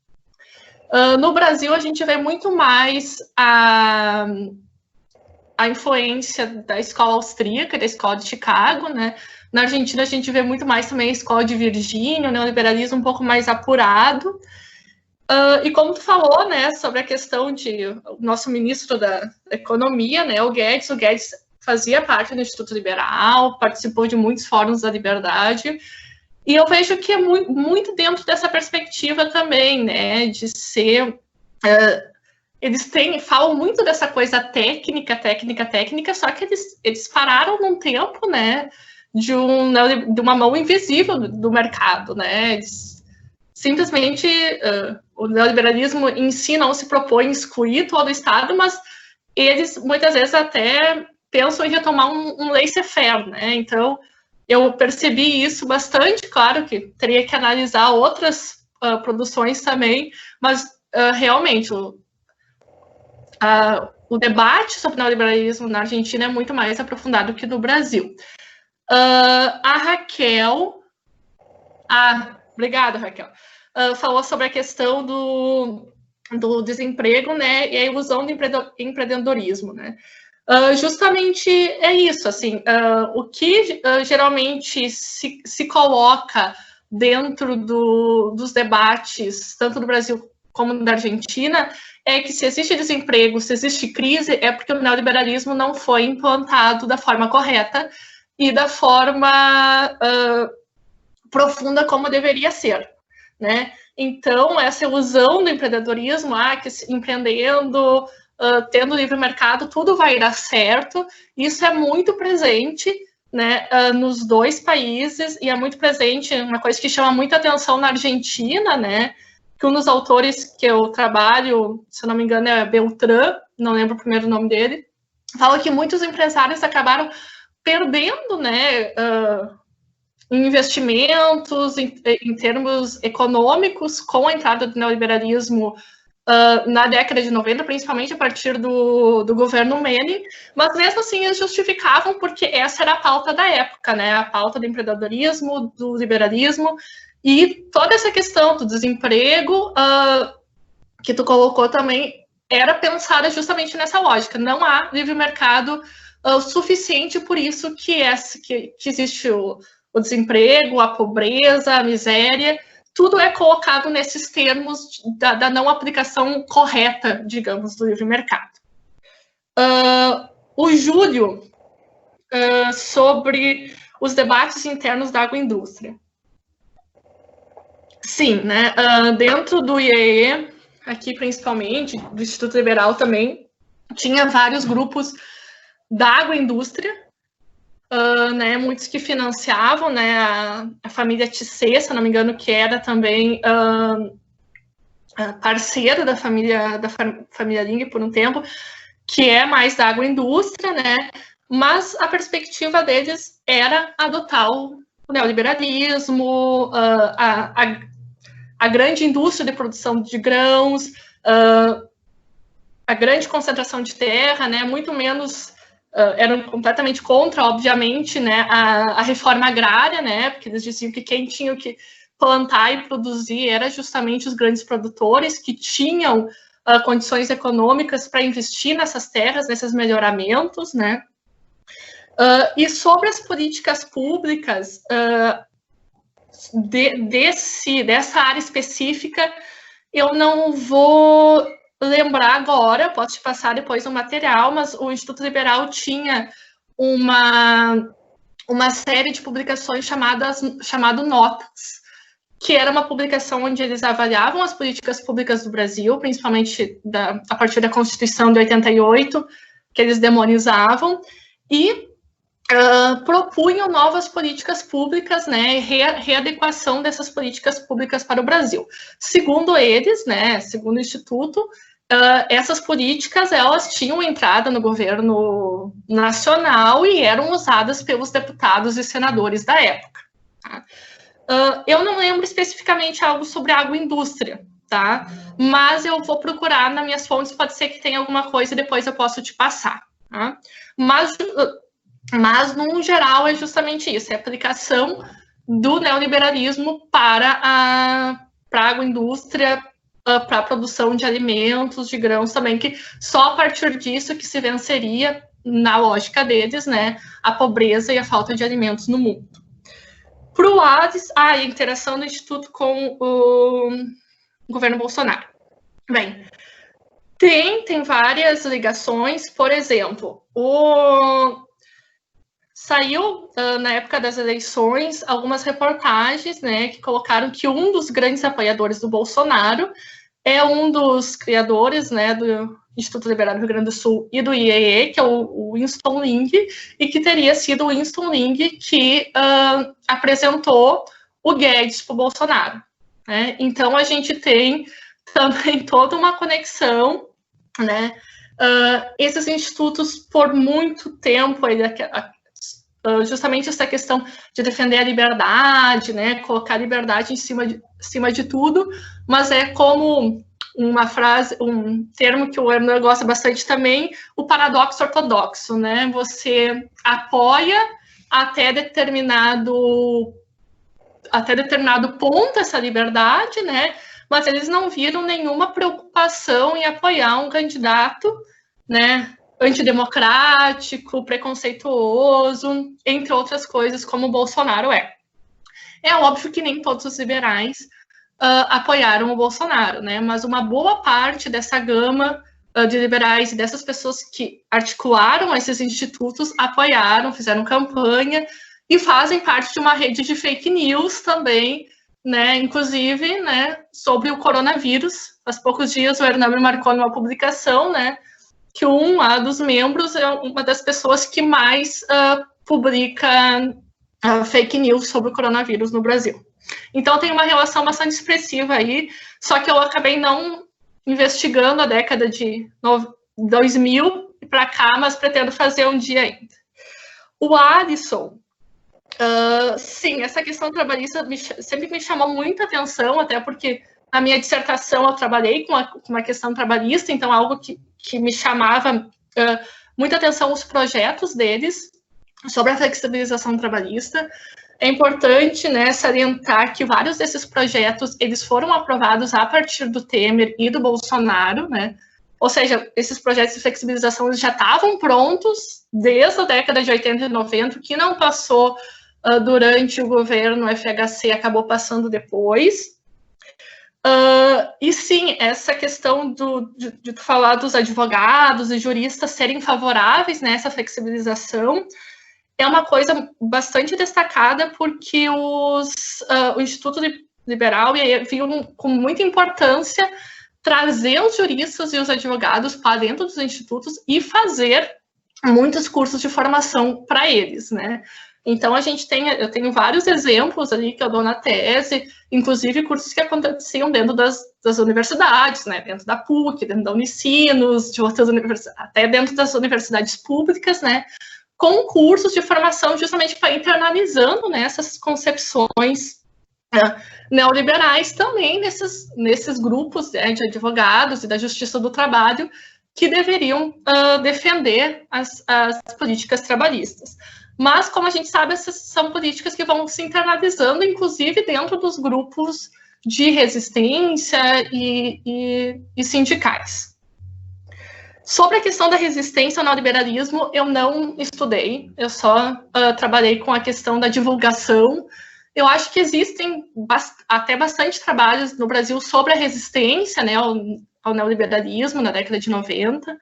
[SPEAKER 2] No Brasil a gente vê muito mais a influência da escola austríaca, da escola de Chicago, né? Na Argentina, a gente vê muito mais também a escola de Virgínia, o neoliberalismo um pouco mais apurado. E como tu falou, né, sobre a questão de o nosso ministro da Economia, né, o Guedes fazia parte do Instituto Liberal, participou de muitos fóruns da liberdade, e eu vejo que é muito dentro dessa perspectiva também, né, de ser... eles falam muito dessa coisa técnica, só que eles pararam num tempo, né, de uma mão invisível do mercado, né, eles simplesmente, o neoliberalismo em si não se propõe excluir todo o Estado, mas eles muitas vezes até pensam em retomar um laissez-faire, né, então eu percebi isso bastante, claro que teria que analisar outras produções também, mas realmente o debate sobre o neoliberalismo na Argentina é muito mais aprofundado que no Brasil. A Raquel... obrigada, Raquel. Falou sobre a questão do desemprego, né, e a ilusão do empreendedorismo, né. Justamente é isso, assim, o que geralmente se coloca dentro dos debates, tanto do Brasil como da Argentina, é que se existe desemprego, se existe crise, é porque o neoliberalismo não foi implantado da forma correta e da forma profunda como deveria ser, né? Então, essa ilusão do empreendedorismo, que empreendendo, tendo livre mercado, tudo vai dar certo, isso é muito presente, né, nos dois países, e é muito presente, uma coisa que chama muita atenção na Argentina, né, que um dos autores que eu trabalho, se eu não me engano, é Beltrán, não lembro o primeiro nome dele, fala que muitos empresários acabaram perdendo, né, investimentos em termos econômicos com a entrada do neoliberalismo na década de 90, principalmente a partir do governo Menem, mas mesmo assim eles justificavam porque essa era a pauta da época, né, a pauta do empreendedorismo, do liberalismo, e toda essa questão do desemprego que tu colocou também era pensada justamente nessa lógica. Não há livre mercado suficiente, por isso que existe o desemprego, a pobreza, a miséria, tudo é colocado nesses termos da não aplicação correta, digamos, do livre mercado. O Júlio, sobre os debates internos da agroindústria. Sim, né? Dentro do IEE, aqui principalmente, do Instituto Liberal também, tinha vários grupos da agroindústria, né, muitos que financiavam, né, a família Tissé, se não me engano, que era também parceira da família Ling por um tempo, que é mais da agroindústria, né, mas a perspectiva deles era adotar o neoliberalismo, a grande indústria de produção de grãos, a grande concentração de terra, né, muito menos... eram completamente contra, obviamente, né, a reforma agrária, né, porque eles diziam que quem tinha que plantar e produzir era justamente os grandes produtores que tinham condições econômicas para investir nessas terras, nesses melhoramentos, né. E sobre as políticas públicas dessa área específica, eu não vou lembrar agora, posso te passar depois o material, mas o Instituto Liberal tinha uma série de publicações chamado Notas, que era uma publicação onde eles avaliavam as políticas públicas do Brasil, principalmente a partir da Constituição de 88, que eles demonizavam, e propunham novas políticas públicas, né, readequação dessas políticas públicas para o Brasil. Segundo eles, né, segundo o Instituto, essas políticas, elas tinham entrada no governo nacional e eram usadas pelos deputados e senadores da época. Tá? Eu não lembro especificamente algo sobre agroindústria, tá? Mas eu vou procurar nas minhas fontes, pode ser que tenha alguma coisa e depois eu posso te passar. Tá? Mas, no geral, é justamente isso, é a aplicação do neoliberalismo para a agroindústria, para a produção de alimentos, de grãos também, que só a partir disso que se venceria, na lógica deles, né, a pobreza e a falta de alimentos no mundo. Para o ADES, a interação do Instituto com o governo Bolsonaro. Bem, tem várias ligações, por exemplo, saiu, na época das eleições, algumas reportagens, né, que colocaram que um dos grandes apoiadores do Bolsonaro é um dos criadores, né, do Instituto Liberal do Rio Grande do Sul e do IEE, que é o Winston Ling, e que teria sido o Winston Ling que apresentou o Guedes para o Bolsonaro. Né? Então, a gente tem também toda uma conexão, né? Esses institutos, por muito tempo, justamente essa questão de defender a liberdade, né, colocar a liberdade em cima de tudo, mas é como uma frase, um termo que o Hernan gosta bastante também, o paradoxo ortodoxo, né, você apoia até determinado ponto essa liberdade, né, mas eles não viram nenhuma preocupação em apoiar um candidato, né, antidemocrático, preconceituoso, entre outras coisas, como o Bolsonaro é. É óbvio que nem todos os liberais apoiaram o Bolsonaro, né? Mas uma boa parte dessa gama de liberais e dessas pessoas que articularam esses institutos apoiaram, fizeram campanha e fazem parte de uma rede de fake news também, né? Inclusive, né, sobre o coronavírus. Há poucos dias o Hernan me marcou numa publicação, né, que um dos membros é uma das pessoas que mais publica fake news sobre o coronavírus no Brasil. Então, tem uma relação bastante expressiva aí, só que eu acabei não investigando a década de 2000 para cá, mas pretendo fazer um dia ainda. O Alisson, sim, essa questão trabalhista sempre me chamou muita atenção, até porque na minha dissertação eu trabalhei com uma questão trabalhista, então algo que me chamava muita atenção os projetos deles sobre a flexibilização trabalhista. É importante, né, salientar que vários desses projetos eles foram aprovados a partir do Temer e do Bolsonaro, né? Ou seja, esses projetos de flexibilização eles já estavam prontos desde a década de 80 e 90, que não passou durante o governo FHC, acabou passando depois. E sim, essa questão de falar dos advogados e juristas serem favoráveis nessa flexibilização é uma coisa bastante destacada, porque o Instituto Liberal viu com muita importância trazer os juristas e os advogados para dentro dos institutos e fazer muitos cursos de formação para eles, né? Então, eu tenho vários exemplos ali que eu dou na tese, inclusive cursos que aconteciam dentro das universidades, né? Dentro da PUC, dentro da Unicinos, de outras universidades, até dentro das universidades públicas, né? Com cursos de formação justamente para ir internalizando, né, essas concepções neoliberais também nesses grupos, né, de advogados e da Justiça do Trabalho que deveriam defender as políticas trabalhistas. Mas, como a gente sabe, essas são políticas que vão se internalizando, inclusive dentro dos grupos de resistência e sindicais. Sobre a questão da resistência ao neoliberalismo, eu não estudei, eu só trabalhei com a questão da divulgação. Eu acho que existem até bastante trabalhos no Brasil sobre a resistência, né, ao neoliberalismo na década de 90,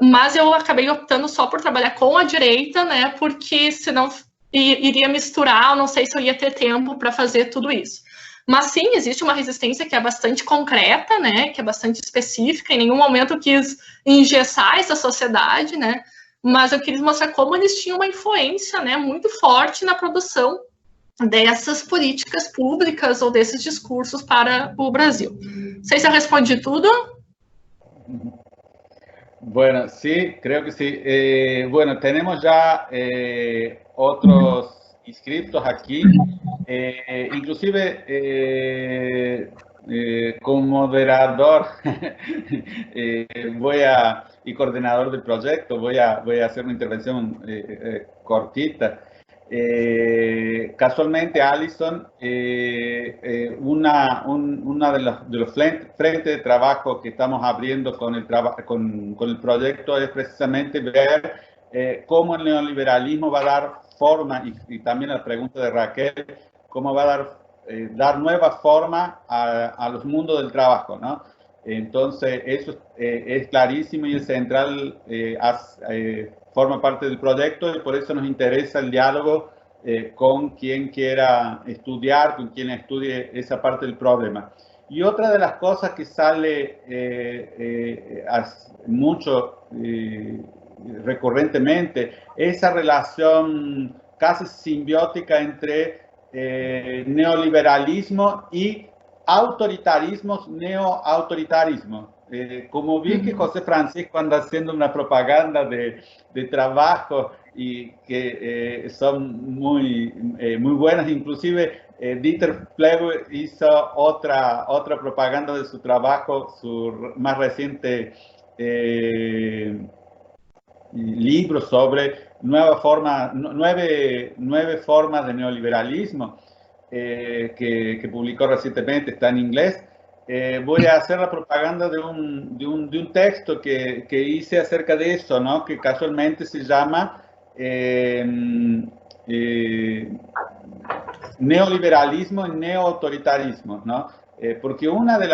[SPEAKER 2] mas eu acabei optando só por trabalhar com a direita, né, porque senão iria misturar, eu não sei se eu ia ter tempo para fazer tudo isso. Mas sim, existe uma resistência que é bastante concreta, né, que é bastante específica, em nenhum momento eu quis engessar essa sociedade, né, mas eu queria mostrar como eles tinham uma influência, né, muito forte na produção dessas políticas públicas ou desses discursos para o Brasil. Não sei se eu respondi tudo.
[SPEAKER 1] Bueno, sí, creo que sí. Bueno, tenemos ya otros inscritos aquí. Inclusive, como moderador y coordinador del proyecto, voy a hacer una intervención cortita. Casualmente, Alison, una de los frentes de trabajo que estamos abriendo con el proyecto es precisamente ver cómo el neoliberalismo va a dar forma, y también la pregunta de Raquel, cómo va a dar nueva forma a los mundos del trabajo, ¿no? Entonces, eso es clarísimo y es central, forma parte del proyecto, y por eso nos interesa el diálogo con quien quiera estudiar, con quien estudie esa parte del problema. Y otra de las cosas que sale mucho recurrentemente, esa relación casi simbiótica entre neoliberalismo y autoritarismos, neoautoritarismos. Como vi que José Francisco anda haciendo una propaganda de trabajo y que son muy buenas, inclusive Dieter Plehwe hizo otra propaganda de su trabajo, su más reciente libro sobre nueve formas de neoliberalismo, que publicó recientemente, está en inglés. Voy a hacer la propaganda de un texto que hice acerca de eso, ¿no? Que casualmente se llama neoliberalismo y neoautoritarismo, ¿no? Porque una de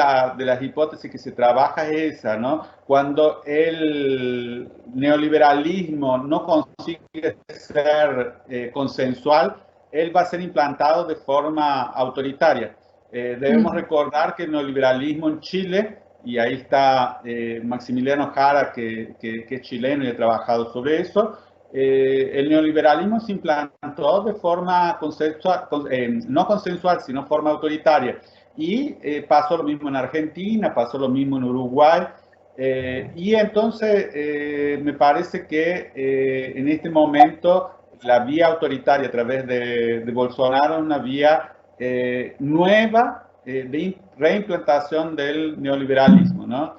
[SPEAKER 1] las hipótesis que se trabaja es esa, ¿no? Cuando el neoliberalismo no consigue ser consensual, él va a ser implantado de forma autoritaria. Debemos recordar que el neoliberalismo en Chile, y ahí está Maximiliano Jara, que es chileno y ha trabajado sobre eso, el neoliberalismo se implantó de forma no consensual, sino forma autoritaria. Y pasó lo mismo en Argentina, pasó lo mismo en Uruguay. Y entonces me parece que en este momento la vía autoritaria a través de Bolsonaro es una vía nueva de reimplantación del neoliberalismo, ¿no?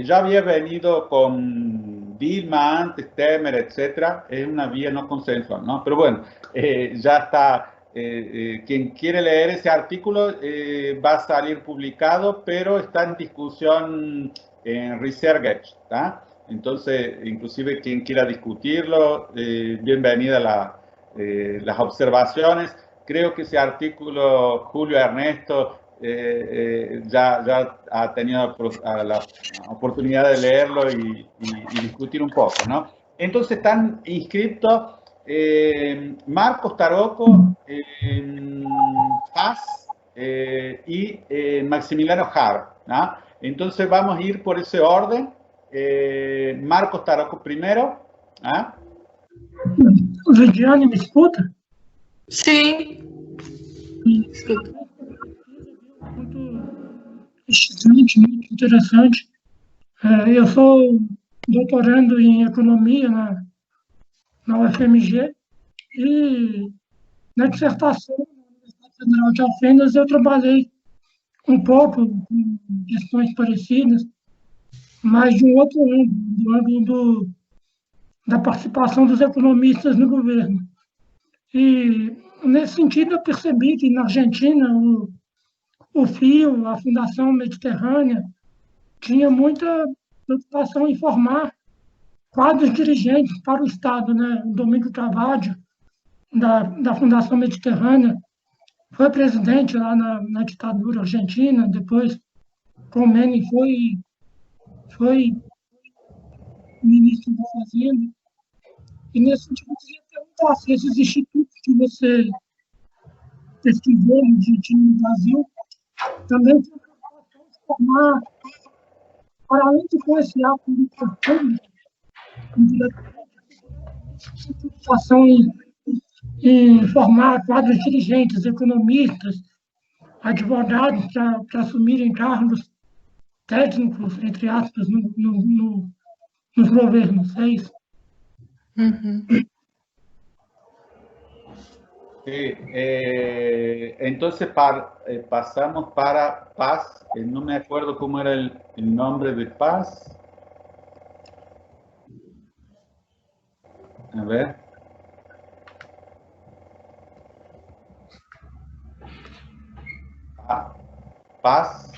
[SPEAKER 1] Ya había venido con Dilma antes, Temer, etcétera, es una vía no consensual, ¿no? Pero bueno, ya está. Quien quiere leer ese artículo va a salir publicado, pero está en discusión en ResearchGate, ¿tá? Entonces, inclusive quien quiera discutirlo, bienvenida las observaciones. Creo que ese artículo, Julio Ernesto, ya ha tenido la oportunidad de leerlo y discutir un poco, ¿no? Entonces están inscritos Marcos Taroco, Paz y Maximiliano Jara, ¿no? Entonces vamos a ir por ese orden. Marcos Taroco primero. ¿Ah?
[SPEAKER 6] Viviane, me escuta?
[SPEAKER 2] Sim.
[SPEAKER 6] Escuta. Muito instigante, muito interessante. Eu sou doutorando em economia na UFMG e na dissertação na Universidade Federal de Alfenas eu trabalhei um pouco com questões parecidas, mas de um outro ângulo, do ângulo da participação dos economistas no governo. E, nesse sentido, eu percebi que na Argentina o FIO, a Fundação Mediterrânea, tinha muita preocupação em formar quadros dirigentes para o Estado, né? O Domingos Carvalho, da Fundação Mediterrânea, foi presidente lá na ditadura argentina, depois, com o Menem, foi ministro da Fazenda. E, nesse sentido, eu queria perguntar se esses institutos que você pesquisou no Argentina e no Brasil também têm preocupação de formar, para além de influenciar a política pública, preocupação em formar quadros dirigentes, economistas, advogados para assumirem cargos técnicos, entre aspas, nos governos, é isso.
[SPEAKER 1] Sí, entonces pasamos para Paz. No me acuerdo cómo era el nombre de Paz. A ver. Paz.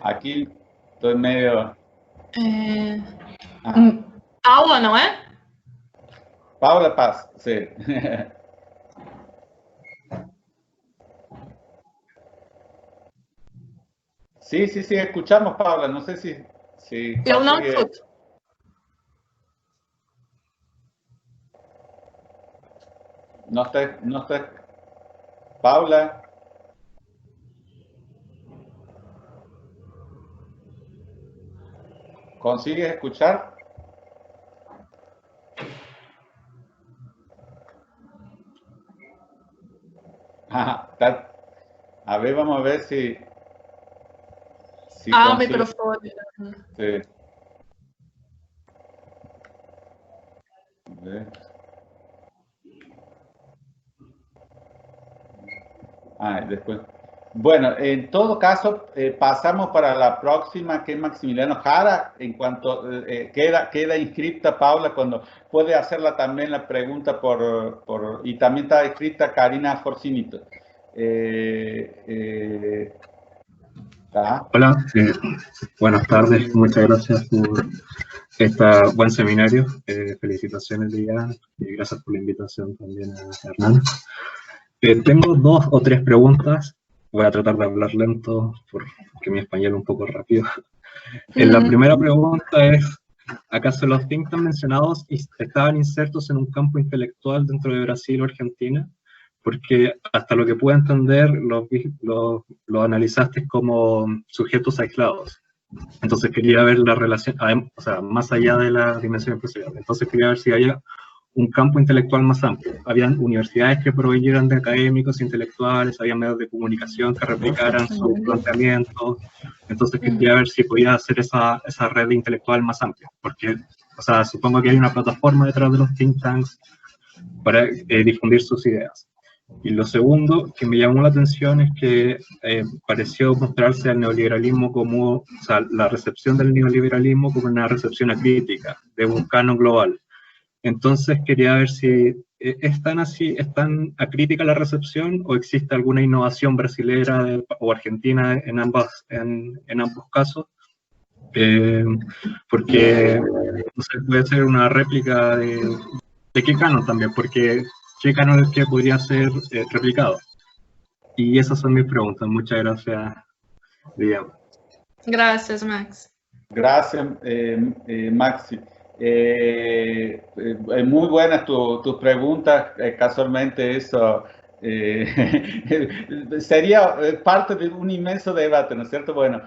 [SPEAKER 1] Aquí estoy medio...
[SPEAKER 2] Paula, não é?
[SPEAKER 1] Paula Paz, sí. Sí, escuchamos, Paula. No sé si
[SPEAKER 2] Eu não escuto.
[SPEAKER 1] No está. Paula. ¿Consigues escuchar? A ver, vamos a ver si
[SPEAKER 2] o
[SPEAKER 1] consigo.
[SPEAKER 2] microfone.
[SPEAKER 1] Sí. A ver. Después. Bueno, en todo caso, pasamos para la próxima, que es Maximiliano Jara. En cuanto queda inscrita Paula, cuando puede hacerla también la pregunta y también está inscrita Karina Forcinito.
[SPEAKER 7] Hola, buenas tardes, muchas gracias por este buen seminario. Felicitaciones, Diana, y gracias por la invitación también a Hernán. Tengo 2 o 3 preguntas. Voy a tratar de hablar lento porque mi español es un poco rápido. La primera pregunta es, ¿acaso los think tanks mencionados estaban insertos en un campo intelectual dentro de Brasil o Argentina? Porque hasta lo que puedo entender, lo analizaste como sujetos aislados. Entonces quería ver la relación, o sea, más allá de la dimensión empresarial. Entonces quería ver si había un campo intelectual más amplio. Habían universidades que proveyeran de académicos intelectuales, había medios de comunicación que replicaran sus planteamientos. Entonces quería ver si podía hacer esa red intelectual más amplia, porque, o sea, supongo que hay una plataforma detrás de los think tanks para difundir sus ideas. Y lo segundo que me llamó la atención es que pareció mostrarse al neoliberalismo como, o sea, la recepción del neoliberalismo como una recepción acrítica de un canon global. Entonces quería ver si es tan acrítica la recepción o existe alguna innovación brasilera o argentina en ambos casos, porque no sé, puede ser una réplica de qué canon también, porque qué canon es que podría ser replicado. Y esas son mis preguntas. Muchas gracias, Diana.
[SPEAKER 2] Gracias, Max.
[SPEAKER 1] Gracias, Maxi. Muy buenas tus preguntas. Casualmente eso sería parte de un inmenso debate, ¿no es cierto? Bueno,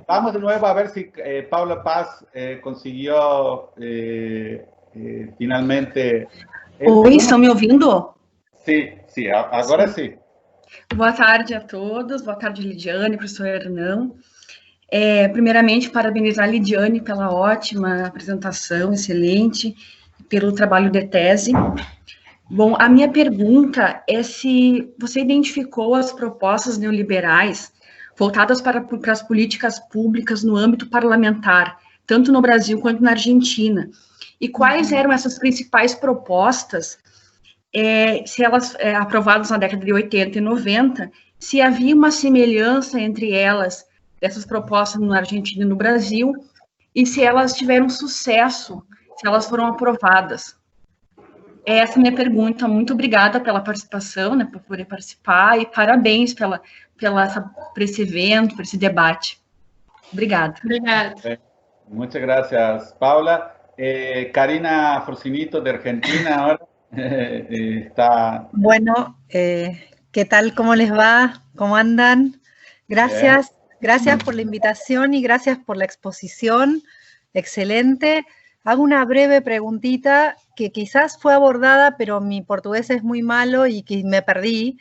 [SPEAKER 1] vamos de nuevo a ver si Paula Paz consiguió finalmente...
[SPEAKER 8] Oi, estão me ouvindo?
[SPEAKER 1] Sim, agora sim.
[SPEAKER 8] Boa tarde a todos, boa tarde, Lidiane, professor Hernão. Primeiramente, parabenizar a Lidiane pela ótima apresentação, excelente, pelo trabalho de tese. Bom, a minha pergunta é se você identificou as propostas neoliberais voltadas para as políticas públicas no âmbito parlamentar, tanto no Brasil quanto na Argentina. E quais eram essas principais propostas, se elas aprovadas na década de 80 e 90, se havia uma semelhança entre elas, dessas propostas na Argentina e no Brasil, e se elas tiveram sucesso, se elas foram aprovadas. Essa é a minha pergunta. Muito obrigada pela participação, né, por poder participar, e parabéns por esse evento, por esse debate. Obrigada.
[SPEAKER 2] Obrigada.
[SPEAKER 1] Muchas gracias, Paula. Karina Forcinito, de Argentina, ahora está...
[SPEAKER 9] Bueno, ¿qué tal? ¿Cómo les va? ¿Cómo andan? Gracias. Gracias por la invitación y gracias por la exposición. Excelente. Hago una breve preguntita que quizás fue abordada, pero mi portugués es muy malo y que me perdí,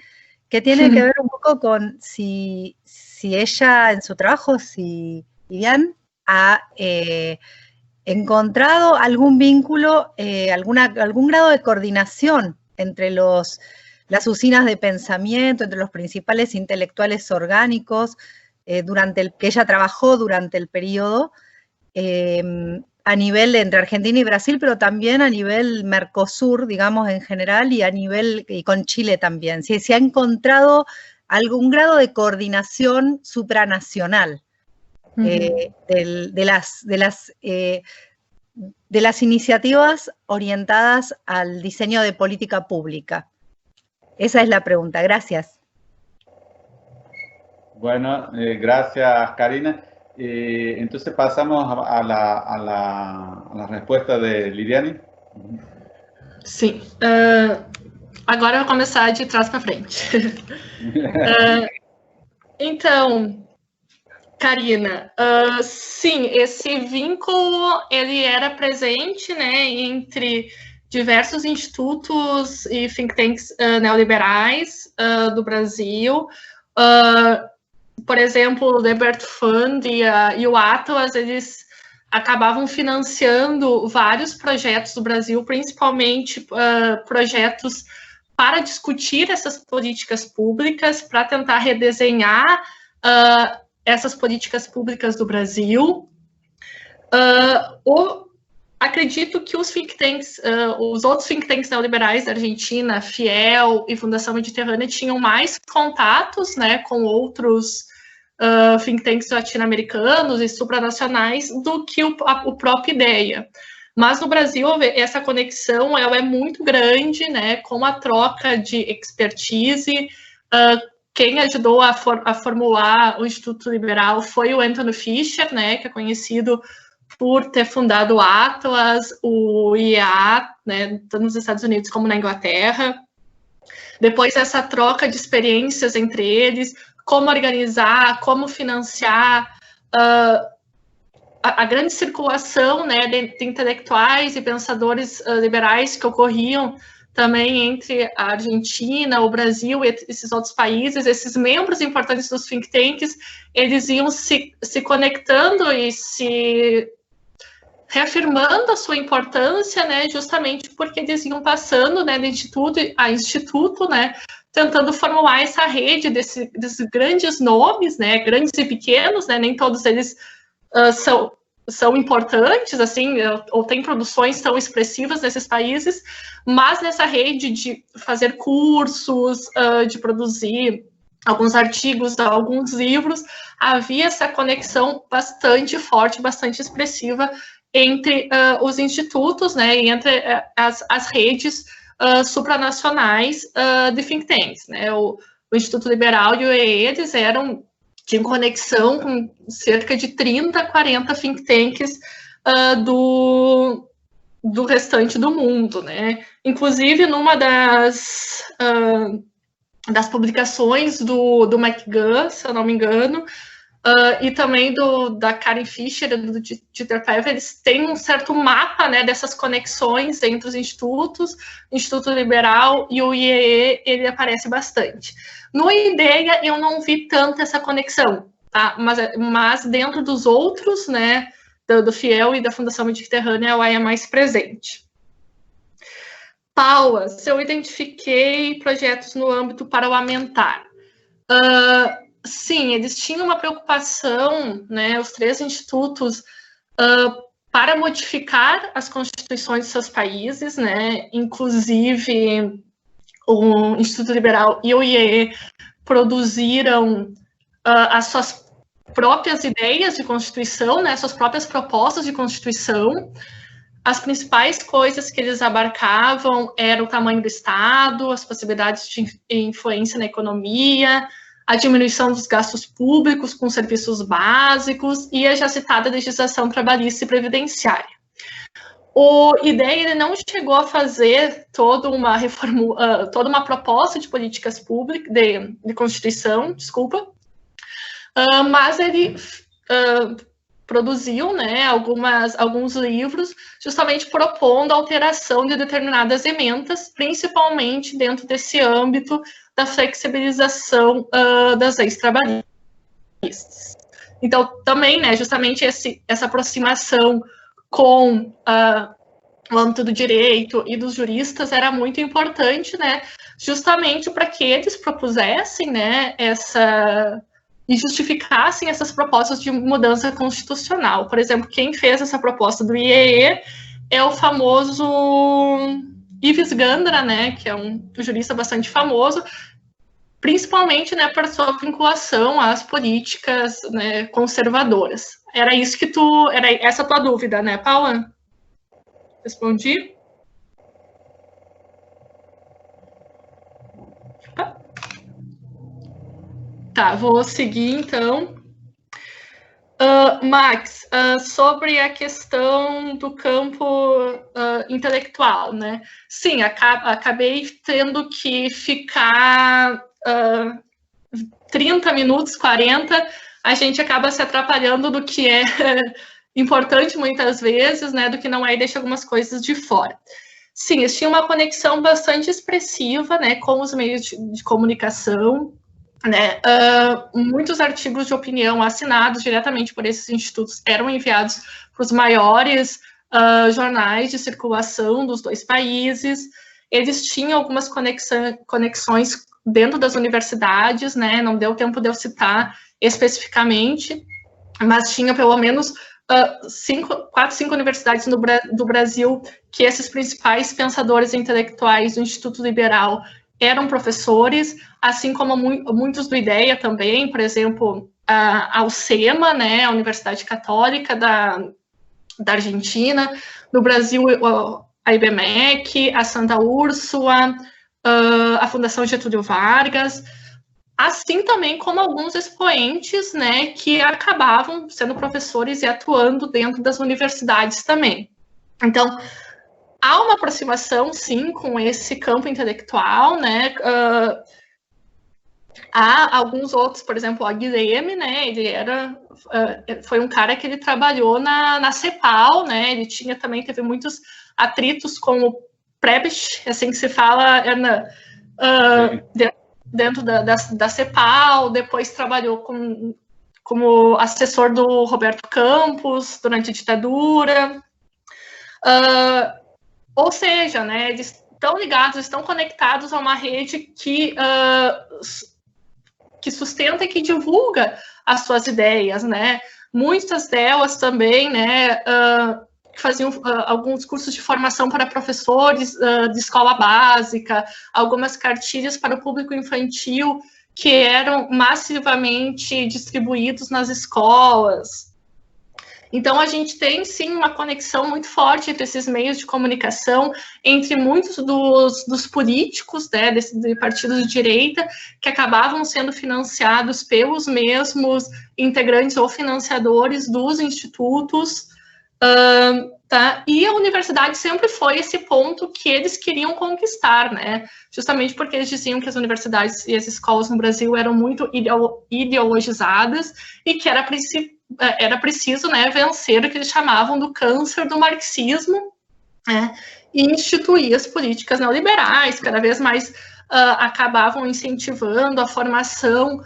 [SPEAKER 9] que tiene que ver un poco poco con si ella en su trabajo, si Lilian ha encontrado algún vínculo, algún grado de coordinación entre las usinas de pensamiento, entre los principales intelectuales orgánicos, que ella trabajó durante el periodo, a nivel entre Argentina y Brasil, pero también a nivel Mercosur, digamos, en general, y con Chile también. Si se ha encontrado algún grado de coordinación supranacional de las iniciativas orientadas al diseño de política pública. Esa es la pregunta. Gracias.
[SPEAKER 1] Bueno, gracias, Karina. Entonces pasamos a la resposta de Liliane.
[SPEAKER 2] Sim. Agora eu vou começar de trás para frente. Então, Karina, sim, esse vínculo ele era presente, né, entre diversos institutos e think tanks neoliberais do Brasil. Por exemplo, o Ebert Fund e o Atlas, eles acabavam financiando vários projetos do Brasil, principalmente projetos para discutir essas políticas públicas, para tentar redesenhar essas políticas públicas do Brasil. Acredito que os think tanks, os outros think tanks neoliberais da Argentina, Fiel e Fundação Mediterrânea, tinham mais contatos, né, com outros think tanks latino-americanos e supranacionais do que o próprio IDEA. Mas no Brasil, essa conexão ela é muito grande, né, com a troca de expertise. Quem ajudou a formular o Instituto Liberal foi o Anthony Fisher, né, que é conhecido por ter fundado o Atlas, o IEA, né, tanto nos Estados Unidos como na Inglaterra. Depois essa troca de experiências entre eles, como organizar, como financiar a grande circulação, né, de intelectuais e pensadores liberais que ocorriam também entre a Argentina, o Brasil e esses outros países. Esses membros importantes dos think tanks, eles iam se conectando e se reafirmando a sua importância, né, justamente porque eles iam passando, né, de instituto a instituto, né, tentando formular essa rede desses grandes nomes, né, grandes e pequenos, né, nem todos eles são importantes, assim, ou têm produções tão expressivas nesses países, mas nessa rede de fazer cursos, de produzir alguns artigos, alguns livros, havia essa conexão bastante forte, bastante expressiva entre os institutos, né, e entre as redes supranacionais de think tanks, né? O Instituto Liberal e o IEE, eles tinham conexão com cerca de 30, 40 think tanks do restante do mundo, né? Inclusive, numa das publicações do McGann, se eu não me engano, e também da Karen Fisher e do Dieter Pfeffer, eles têm um certo mapa, né, dessas conexões entre os institutos. O Instituto Liberal e o IEE, ele aparece bastante. No IDEA, eu não vi tanto essa conexão, tá? Mas dentro dos outros, né, do Fiel e da Fundação Mediterrânea, ela é mais presente. Paula, se eu identifiquei projetos no âmbito parlamentar. Sim, eles tinham uma preocupação, né, os três institutos, para modificar as constituições de seus países, né, inclusive o Instituto Liberal e o IEE produziram as suas próprias ideias de constituição, né, suas próprias propostas de constituição. As principais coisas que eles abarcavam eram o tamanho do Estado, as possibilidades de influência na economia, a diminuição dos gastos públicos com serviços básicos e a já citada legislação trabalhista e previdenciária. O IDEA ele não chegou a fazer toda uma proposta de políticas públicas, de Constituição, desculpa, mas ele produziu, né, alguns livros, justamente propondo a alteração de determinadas emendas, principalmente dentro desse âmbito da flexibilização das leis trabalhistas. Então, também, né, justamente essa aproximação com o âmbito do direito e dos juristas era muito importante, né, justamente para que eles propusessem, né, e justificassem essas propostas de mudança constitucional. Por exemplo, quem fez essa proposta do IEE é o famoso Ives Gandra, né, que é um jurista bastante famoso, principalmente, né, por sua vinculação às políticas, né, conservadoras. Era essa a tua dúvida, né, Paula? Respondi? Tá, vou seguir, então. Max, sobre a questão do campo intelectual, né? Sim, acabei tendo que ficar 30 minutos, 40, a gente acaba se atrapalhando do que é importante muitas vezes, né, do que não é, e deixa algumas coisas de fora. Sim, eles tinham uma conexão bastante expressiva, né, com os meios de comunicação, né, muitos artigos de opinião assinados diretamente por esses institutos eram enviados para os maiores jornais de circulação dos dois países. Eles tinham algumas conexões dentro das universidades, né, não deu tempo de eu citar especificamente, mas tinha pelo menos 4, 5 universidades do Brasil que esses principais pensadores intelectuais do Instituto Liberal eram professores, assim como muitos do IDEA também, por exemplo, a UCEMA, né, a Universidade Católica da Argentina, no Brasil a IBMEC, a Santa Úrsula, a Fundação Getúlio Vargas, assim também como alguns expoentes, né, que acabavam sendo professores e atuando dentro das universidades também. Então, há uma aproximação, sim, com esse campo intelectual, né, há alguns outros, por exemplo, o Guilherme, né, ele foi um cara que ele trabalhou na CEPAL, né, ele teve muitos atritos com o Prebisch, assim que se fala, dentro da CEPAL, depois trabalhou como assessor do Roberto Campos durante a ditadura, ou seja, né, eles estão ligados, estão conectados a uma rede que sustenta e que divulga as suas ideias, né, muitas delas também, né, faziam alguns cursos de formação para professores de escola básica, algumas cartilhas para o público infantil que eram massivamente distribuídos nas escolas. Então, a gente tem, sim, uma conexão muito forte entre esses meios de comunicação, entre muitos dos políticos, né, de partidos de direita, que acabavam sendo financiados pelos mesmos integrantes ou financiadores dos institutos, tá? E a universidade sempre foi esse ponto que eles queriam conquistar, né? Justamente porque eles diziam que as universidades e as escolas no Brasil eram muito ideologizadas e que era preciso, né, vencer o que eles chamavam do câncer do marxismo, né, e instituir as políticas neoliberais, cada vez mais acabavam incentivando a formação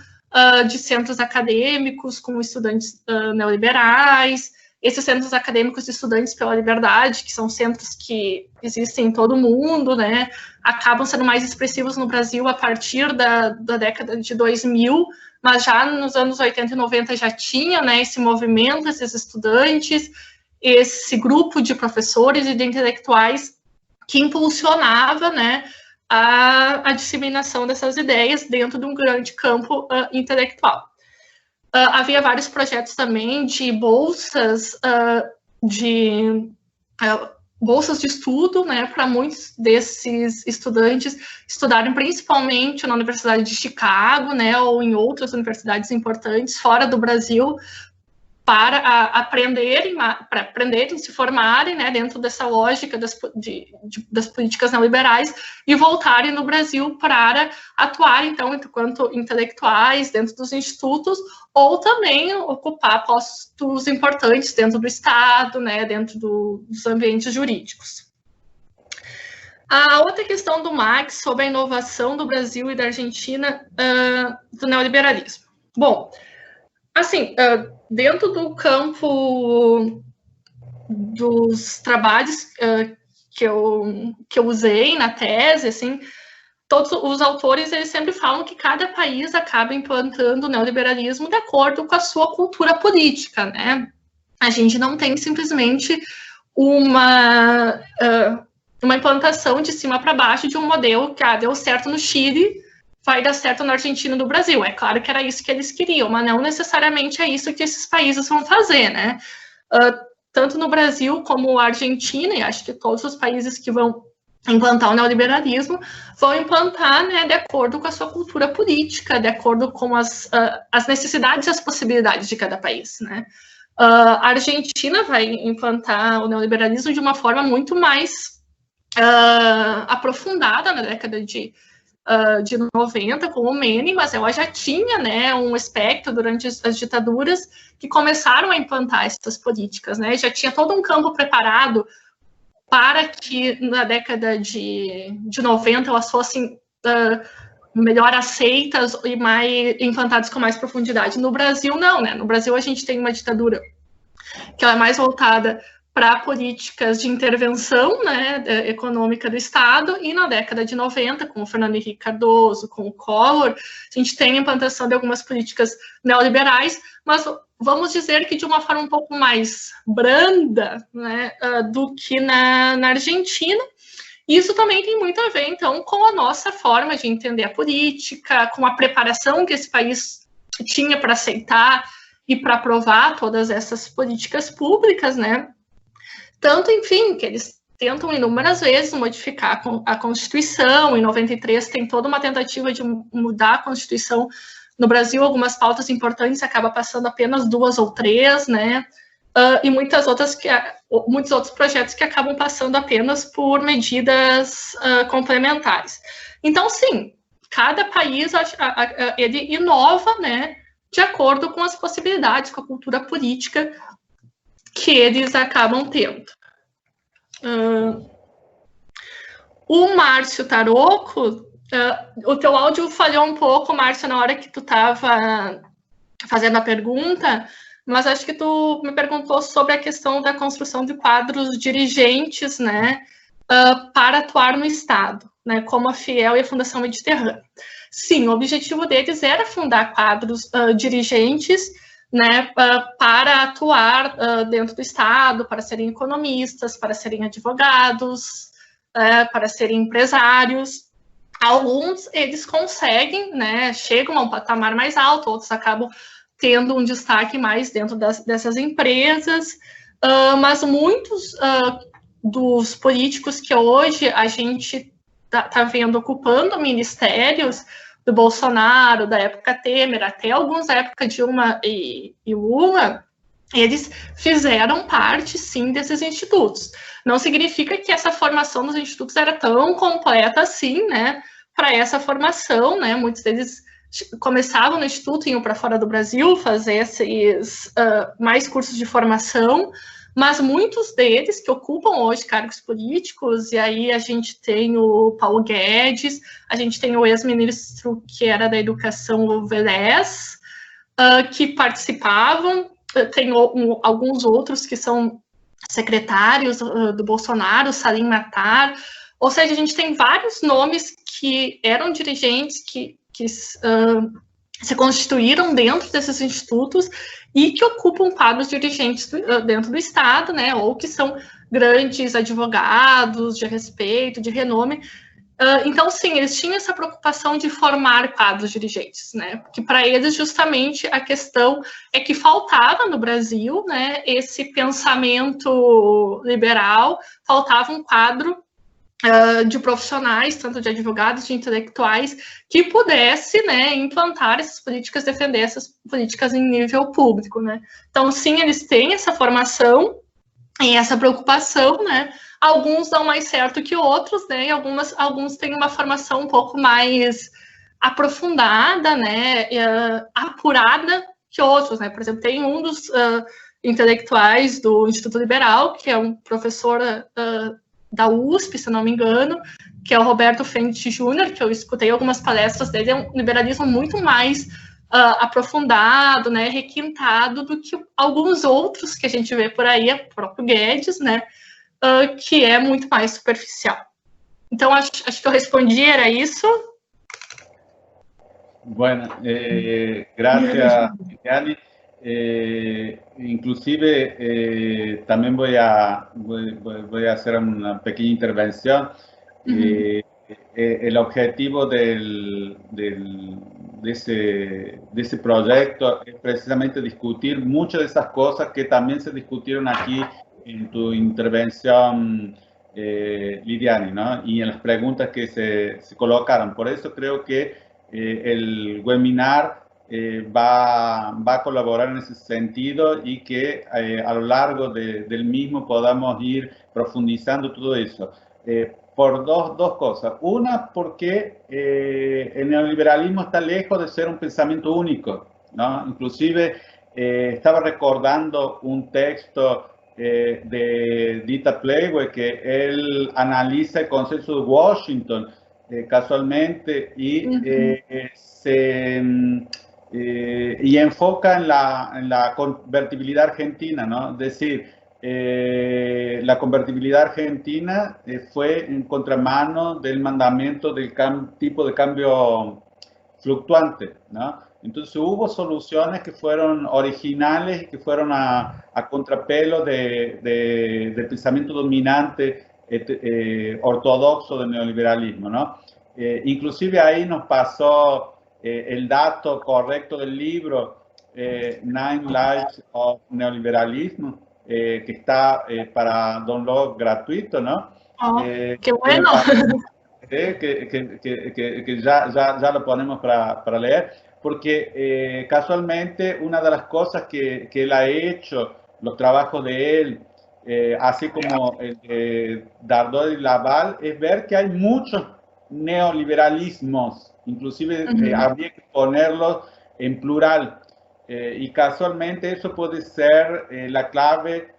[SPEAKER 2] de centros acadêmicos com estudantes neoliberais. Esses centros acadêmicos de estudantes pela liberdade, que são centros que existem em todo o mundo, né, acabam sendo mais expressivos no Brasil a partir da década de 2000, mas já nos anos 80 e 90 já tinha, né, esse movimento, esses estudantes, esse grupo de professores e de intelectuais que impulsionava, né, a disseminação dessas ideias dentro de um grande campo intelectual. Havia vários projetos também de bolsas de estudo, né, para muitos desses estudantes estudarem principalmente na Universidade de Chicago, né, ou em outras universidades importantes fora do Brasil, para aprenderem, se formarem, né, dentro dessa lógica das políticas neoliberais e voltarem no Brasil para atuar, então, enquanto intelectuais dentro dos institutos ou também ocupar postos importantes dentro do Estado, né, dentro dos ambientes jurídicos. A outra questão do Max sobre a inovação do Brasil e da Argentina do neoliberalismo. Bom, assim, dentro do campo dos trabalhos que eu usei na tese, assim, todos os autores, eles sempre falam que cada país acaba implantando o neoliberalismo de acordo com a sua cultura política, né? A gente não tem simplesmente uma implantação de cima para baixo de um modelo que deu certo no Chile, vai dar certo na Argentina e no Brasil. É claro que era isso que eles queriam, mas não necessariamente é isso que esses países vão fazer, né? Tanto no Brasil como na Argentina, e acho que todos os países que vão implantar o neoliberalismo vão implantar, né, de acordo com a sua cultura política, de acordo com as necessidades e as possibilidades de cada país, né? A Argentina vai implantar o neoliberalismo de uma forma muito mais aprofundada na década de 90, com o Menem, mas ela já tinha, né, um espectro durante as ditaduras que começaram a implantar essas políticas, né? Já tinha todo um campo preparado para que na década de 90 elas fossem melhor aceitas e mais implantadas com mais profundidade. No Brasil, não, né? No Brasil, a gente tem uma ditadura que ela é mais voltada para políticas de intervenção, né, econômica do Estado, e na década de 90, com o Fernando Henrique Cardoso, com o Collor, a gente tem a implantação de algumas políticas neoliberais, mas vamos dizer que de uma forma um pouco mais branda, né, do que na Argentina. Isso também tem muito a ver, então, com a nossa forma de entender a política, com a preparação que esse país tinha para aceitar e para aprovar todas essas políticas públicas, né? Tanto, enfim, que eles tentam inúmeras vezes modificar a Constituição. Em 93 tem toda uma tentativa de mudar a Constituição no Brasil, algumas pautas importantes acaba passando apenas 2 ou 3, né? E muitos outros projetos que acabam passando apenas por medidas complementares. Então, sim, cada país ele inova, né, de acordo com as possibilidades, com a cultura política que eles acabam tendo. O Márcio Taroco, o teu áudio falhou um pouco, Márcio, na hora que tu estava fazendo a pergunta, mas acho que tu me perguntou sobre a questão da construção de quadros dirigentes, né, para atuar no Estado, né, como a Fiel e a Fundação Mediterrânea. Sim, o objetivo deles era fundar quadros dirigentes, né, para atuar dentro do Estado, para serem economistas, para serem advogados, para serem empresários. Alguns eles conseguem, né, chegam a um patamar mais alto, outros acabam tendo um destaque mais dentro dessas empresas, mas muitos dos políticos que hoje a gente está vendo ocupando ministérios, do Bolsonaro, da época Temer, até alguns da época Dilma e Lula, eles fizeram parte, sim, desses institutos. Não significa que essa formação dos institutos era tão completa assim, né, para essa formação, né, muitos deles começavam no instituto, iam para fora do Brasil fazer esses mais cursos de formação, mas muitos deles que ocupam hoje cargos políticos, e aí a gente tem o Paulo Guedes, a gente tem o ex-ministro que era da Educação, o Vélez, que participavam, tem alguns outros que são secretários do Bolsonaro, Salim Matar, ou seja, a gente tem vários nomes que eram dirigentes que se constituíram dentro desses institutos e que ocupam quadros dirigentes dentro do Estado, né, ou que são grandes advogados de respeito, de renome. Então, sim, eles tinham essa preocupação de formar quadros dirigentes, né, porque para eles, justamente, a questão é que faltava no Brasil, né, esse pensamento liberal, faltava um quadro de profissionais, tanto de advogados, de intelectuais, que pudesse, né, implantar essas políticas, defender essas políticas em nível público, né. Então, sim, eles têm essa formação e essa preocupação, né. Alguns dão mais certo que outros, né, e alguns têm uma formação um pouco mais aprofundada, né, apurada que outros, né? Por exemplo, tem um dos intelectuais do Instituto Liberal, que é um professor da USP, se não me engano, que é o Roberto Fendt Jr., que eu escutei algumas palestras dele, é um liberalismo muito mais aprofundado, né, requintado do que alguns outros que a gente vê por aí, o próprio Guedes, né, que é muito mais superficial. Então, acho que eu respondi, era isso.
[SPEAKER 1] Bueno, gracias, Viviane. Inclusive, también voy a hacer una pequeña intervención. El objetivo de ese proyecto es precisamente discutir muchas de esas cosas que también se discutieron aquí en tu intervención, Lidiane, ¿no? Y en las preguntas que se colocaron. Por eso creo que el webinar va a colaborar en ese sentido y que a lo largo del mismo podamos ir profundizando todo eso. Por dos cosas. Una, porque el neoliberalismo está lejos de ser un pensamiento único, ¿no? Inclusive estaba recordando un texto de Dieter Plegue, que él analiza el consenso de Washington casualmente y enfoca en la convertibilidad argentina, ¿no? Es decir, la convertibilidad argentina fue en contramano del mandamiento del tipo de cambio fluctuante, ¿no? Entonces hubo soluciones que fueron originales y que fueron a contrapelo del pensamiento dominante ortodoxo del neoliberalismo, ¿no? Inclusive ahí nos pasó el dato correcto del libro Nine Lives of Neoliberalism, que está para download gratuito, ¿no?
[SPEAKER 2] ¡Qué bueno!
[SPEAKER 1] Que ya lo ponemos para leer, porque casualmente una de las cosas que él ha hecho, los trabajos de él, así como el de Dardot y Laval, es ver que hay muchos neoliberalismos, inclusive habría que ponerlos en plural. Y casualmente eso puede ser la clave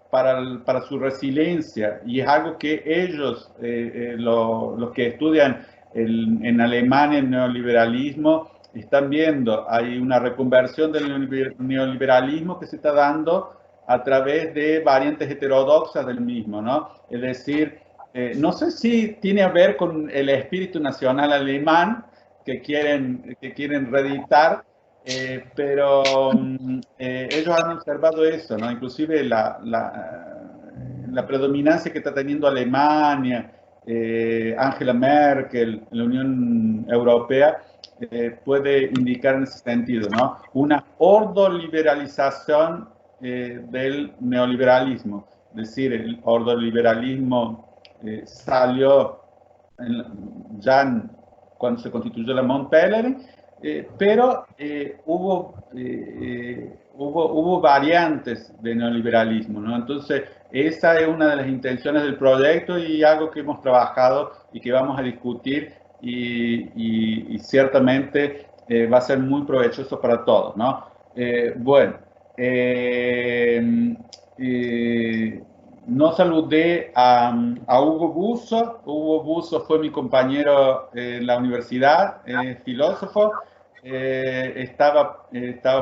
[SPEAKER 1] para su resiliencia, y es algo que ellos, los que estudian en Alemania el neoliberalismo, están viendo. Hay una reconversión del neoliberalismo que se está dando a través de variantes heterodoxas del mismo, ¿no? Es decir, no sé si tiene a ver con el espíritu nacional alemán que quieren reeditar, pero ellos han observado eso, ¿no? Inclusive la predominancia que está teniendo Alemania, Angela Merkel, la Unión Europea, puede indicar en ese sentido, ¿no? Una ordoliberalización del neoliberalismo. Es decir, el ordoliberalismo salió ya cuando se constituyó la Mont Pelerin, pero hubo variantes de neoliberalismo, ¿no? Entonces, esa es una de las intenciones del proyecto y algo que hemos trabajado y que vamos a discutir y ciertamente va a ser muy provechoso para todos, ¿no? Bueno, no saludé a Hugo Busso. Hugo Busso fue mi compañero en la universidad, filósofo. Estaba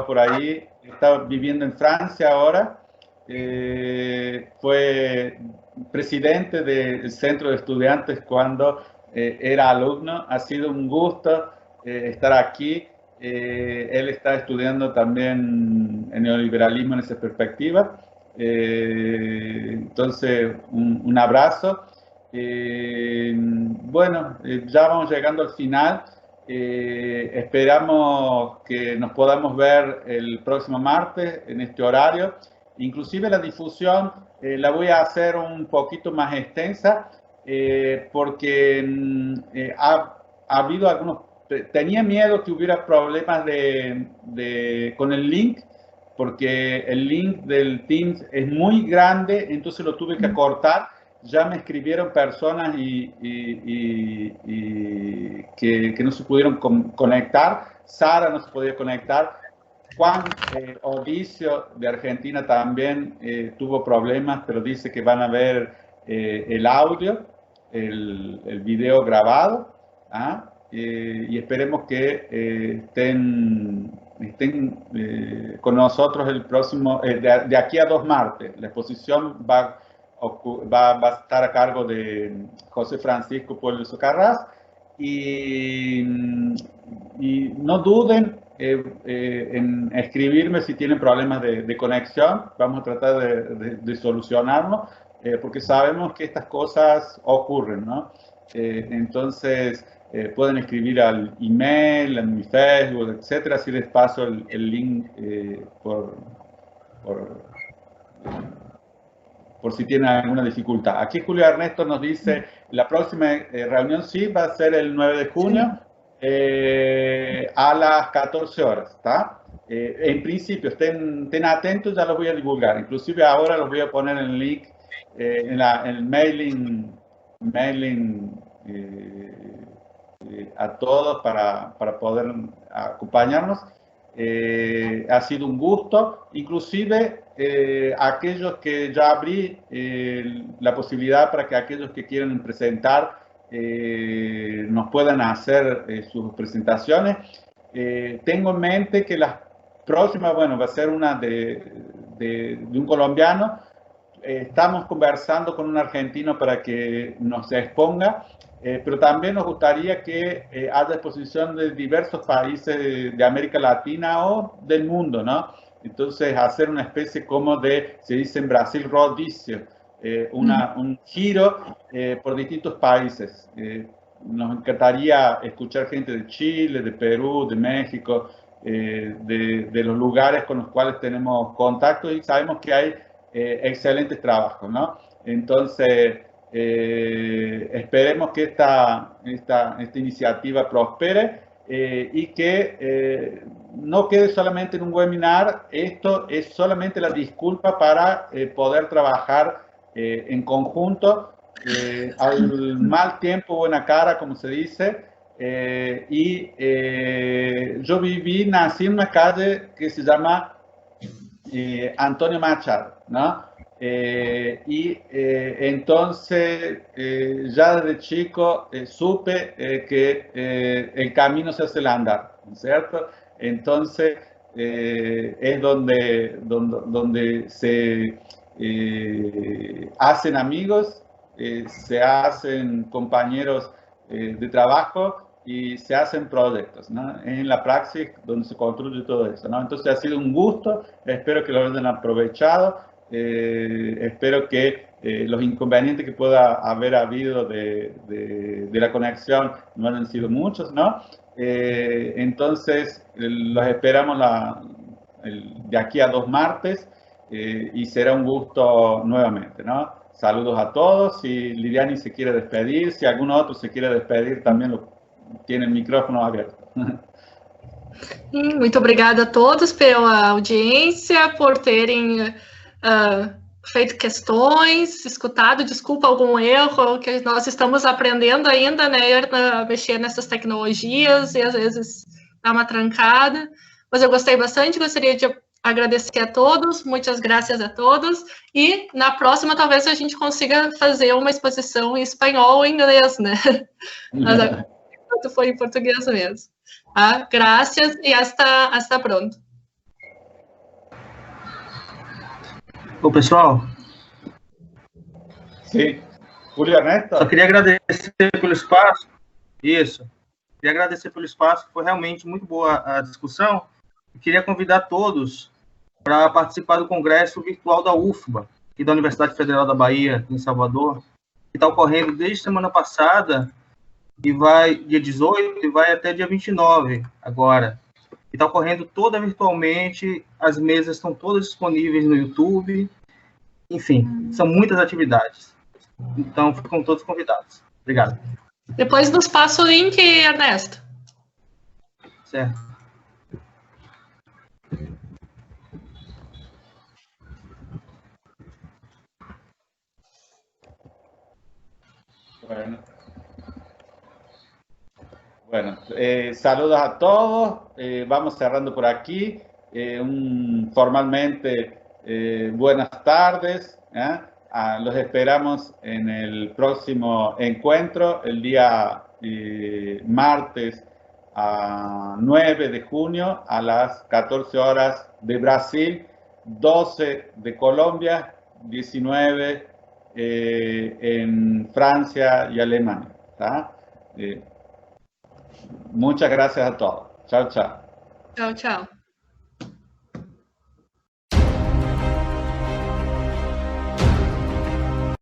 [SPEAKER 1] por ahí, estaba viviendo en Francia ahora. Fue presidente del centro de estudiantes cuando era alumno. Ha sido un gusto estar aquí. Él está estudiando también el neoliberalismo en esa perspectiva. Entonces, un abrazo. Bueno, ya vamos llegando al final. Esperamos que nos podamos ver el próximo martes en este horario. Inclusive la difusión la voy a hacer un poquito más extensa porque ha habido algunos... Tenía miedo que hubiera problemas con el link, porque el link del Teams es muy grande, entonces lo tuve que acortar. Ya me escribieron personas que no se pudieron conectar. Sara no se podía conectar. Juan Odicio de Argentina también tuvo problemas, pero dice que van a ver el audio, el video grabado, ¿ah? Y esperemos que estén con nosotros el próximo, de aquí a 2 martes. La exposición va a estar a cargo de José Francisco Pueblo Socarrás, y no duden en escribirme si tienen problemas de conexión. Vamos a tratar de solucionarlo, porque sabemos que estas cosas ocurren, ¿no? Entonces, pueden escribir al email, en mi Facebook, etcétera. Si les paso el link por si tienen alguna dificultad. Aquí Julio Ernesto nos dice, la próxima reunión sí va a ser el 9 de junio a las 14 horas, ¿está? En principio, estén atentos, ya los voy a divulgar. Inclusive ahora los voy a poner en el link, en el mailing a todos para poder acompañarnos. Ha sido un gusto, inclusive aquellos que ya abrí la posibilidad para que aquellos que quieran presentar nos puedan hacer sus presentaciones. Tengo en mente que la próxima, bueno, va a ser una de un colombiano. Estamos conversando con un argentino para que nos exponga, pero también nos gustaría que haya exposición de diversos países de América Latina o del mundo, ¿no? Entonces, hacer una especie como de, se dice en Brasil, rodicio, un giro por distintos países. Nos encantaría escuchar gente de Chile, de Perú, de México, de los lugares con los cuales tenemos contacto, y sabemos que hay excelentes trabajos, ¿no? Entonces, esperemos que esta iniciativa prospere y que no quede solamente en un webinar. Esto es solamente la disculpa para poder trabajar en conjunto, al mal tiempo, buena cara, como se dice. Yo nací en una calle que se llama Antonio Machado, ¿no? Entonces, ya desde chico supe que el camino se hace al andar, ¿cierto? Entonces, es donde se hacen amigos, se hacen compañeros de trabajo y se hacen proyectos, ¿no? En la praxis donde se construye todo eso, ¿no? Entonces ha sido un gusto, espero que lo hayan aprovechado, espero que los inconvenientes que pueda haber habido de la conexión no hayan sido muchos, ¿no? Entonces los esperamos de aquí a 2 martes y será un gusto nuevamente, ¿no? Saludos a todos. Si Liliani se quiere despedir, si alguno otro se quiere despedir, también tiene el micrófono aberto.
[SPEAKER 2] Muito obrigada a todos pela audiência, por terem feito questões, escutado. Desculpa algum erro, que nós estamos aprendendo ainda, né, a mexer nessas tecnologias e às vezes dá uma trancada. Mas eu gostei bastante, gostaria de agradecer a todos, muitas graças a todos, e na próxima talvez a gente consiga fazer uma exposição em espanhol ou em inglês, né? Mas enquanto foi em português mesmo. Gracias y hasta pronto.
[SPEAKER 4] Ô, pessoal.
[SPEAKER 1] Sim. Julio Ernesto.
[SPEAKER 4] Só queria agradecer pelo espaço. Isso. Queria agradecer pelo espaço, foi realmente muito boa a discussão. E queria convidar todos para participar do Congresso Virtual da UFBA, aqui da Universidade Federal da Bahia, em Salvador, que está ocorrendo desde semana passada, e vai dia 18 e vai até dia 29 agora. E está ocorrendo toda virtualmente, as mesas estão todas disponíveis no YouTube, enfim, são muitas atividades. Então, ficam todos convidados. Obrigado.
[SPEAKER 2] Depois nos passa o link, Ernesto.
[SPEAKER 4] Certo.
[SPEAKER 1] Bueno, saludos a todos. Vamos cerrando por aquí. formalmente buenas tardes. Los esperamos en el próximo encuentro, el día martes a 9 de junio a las 14 horas de Brasil, 12 de Colombia, 19 en Francia y Alemania. Muchas gracias a todos. Chao, chao.
[SPEAKER 2] Chao, chao.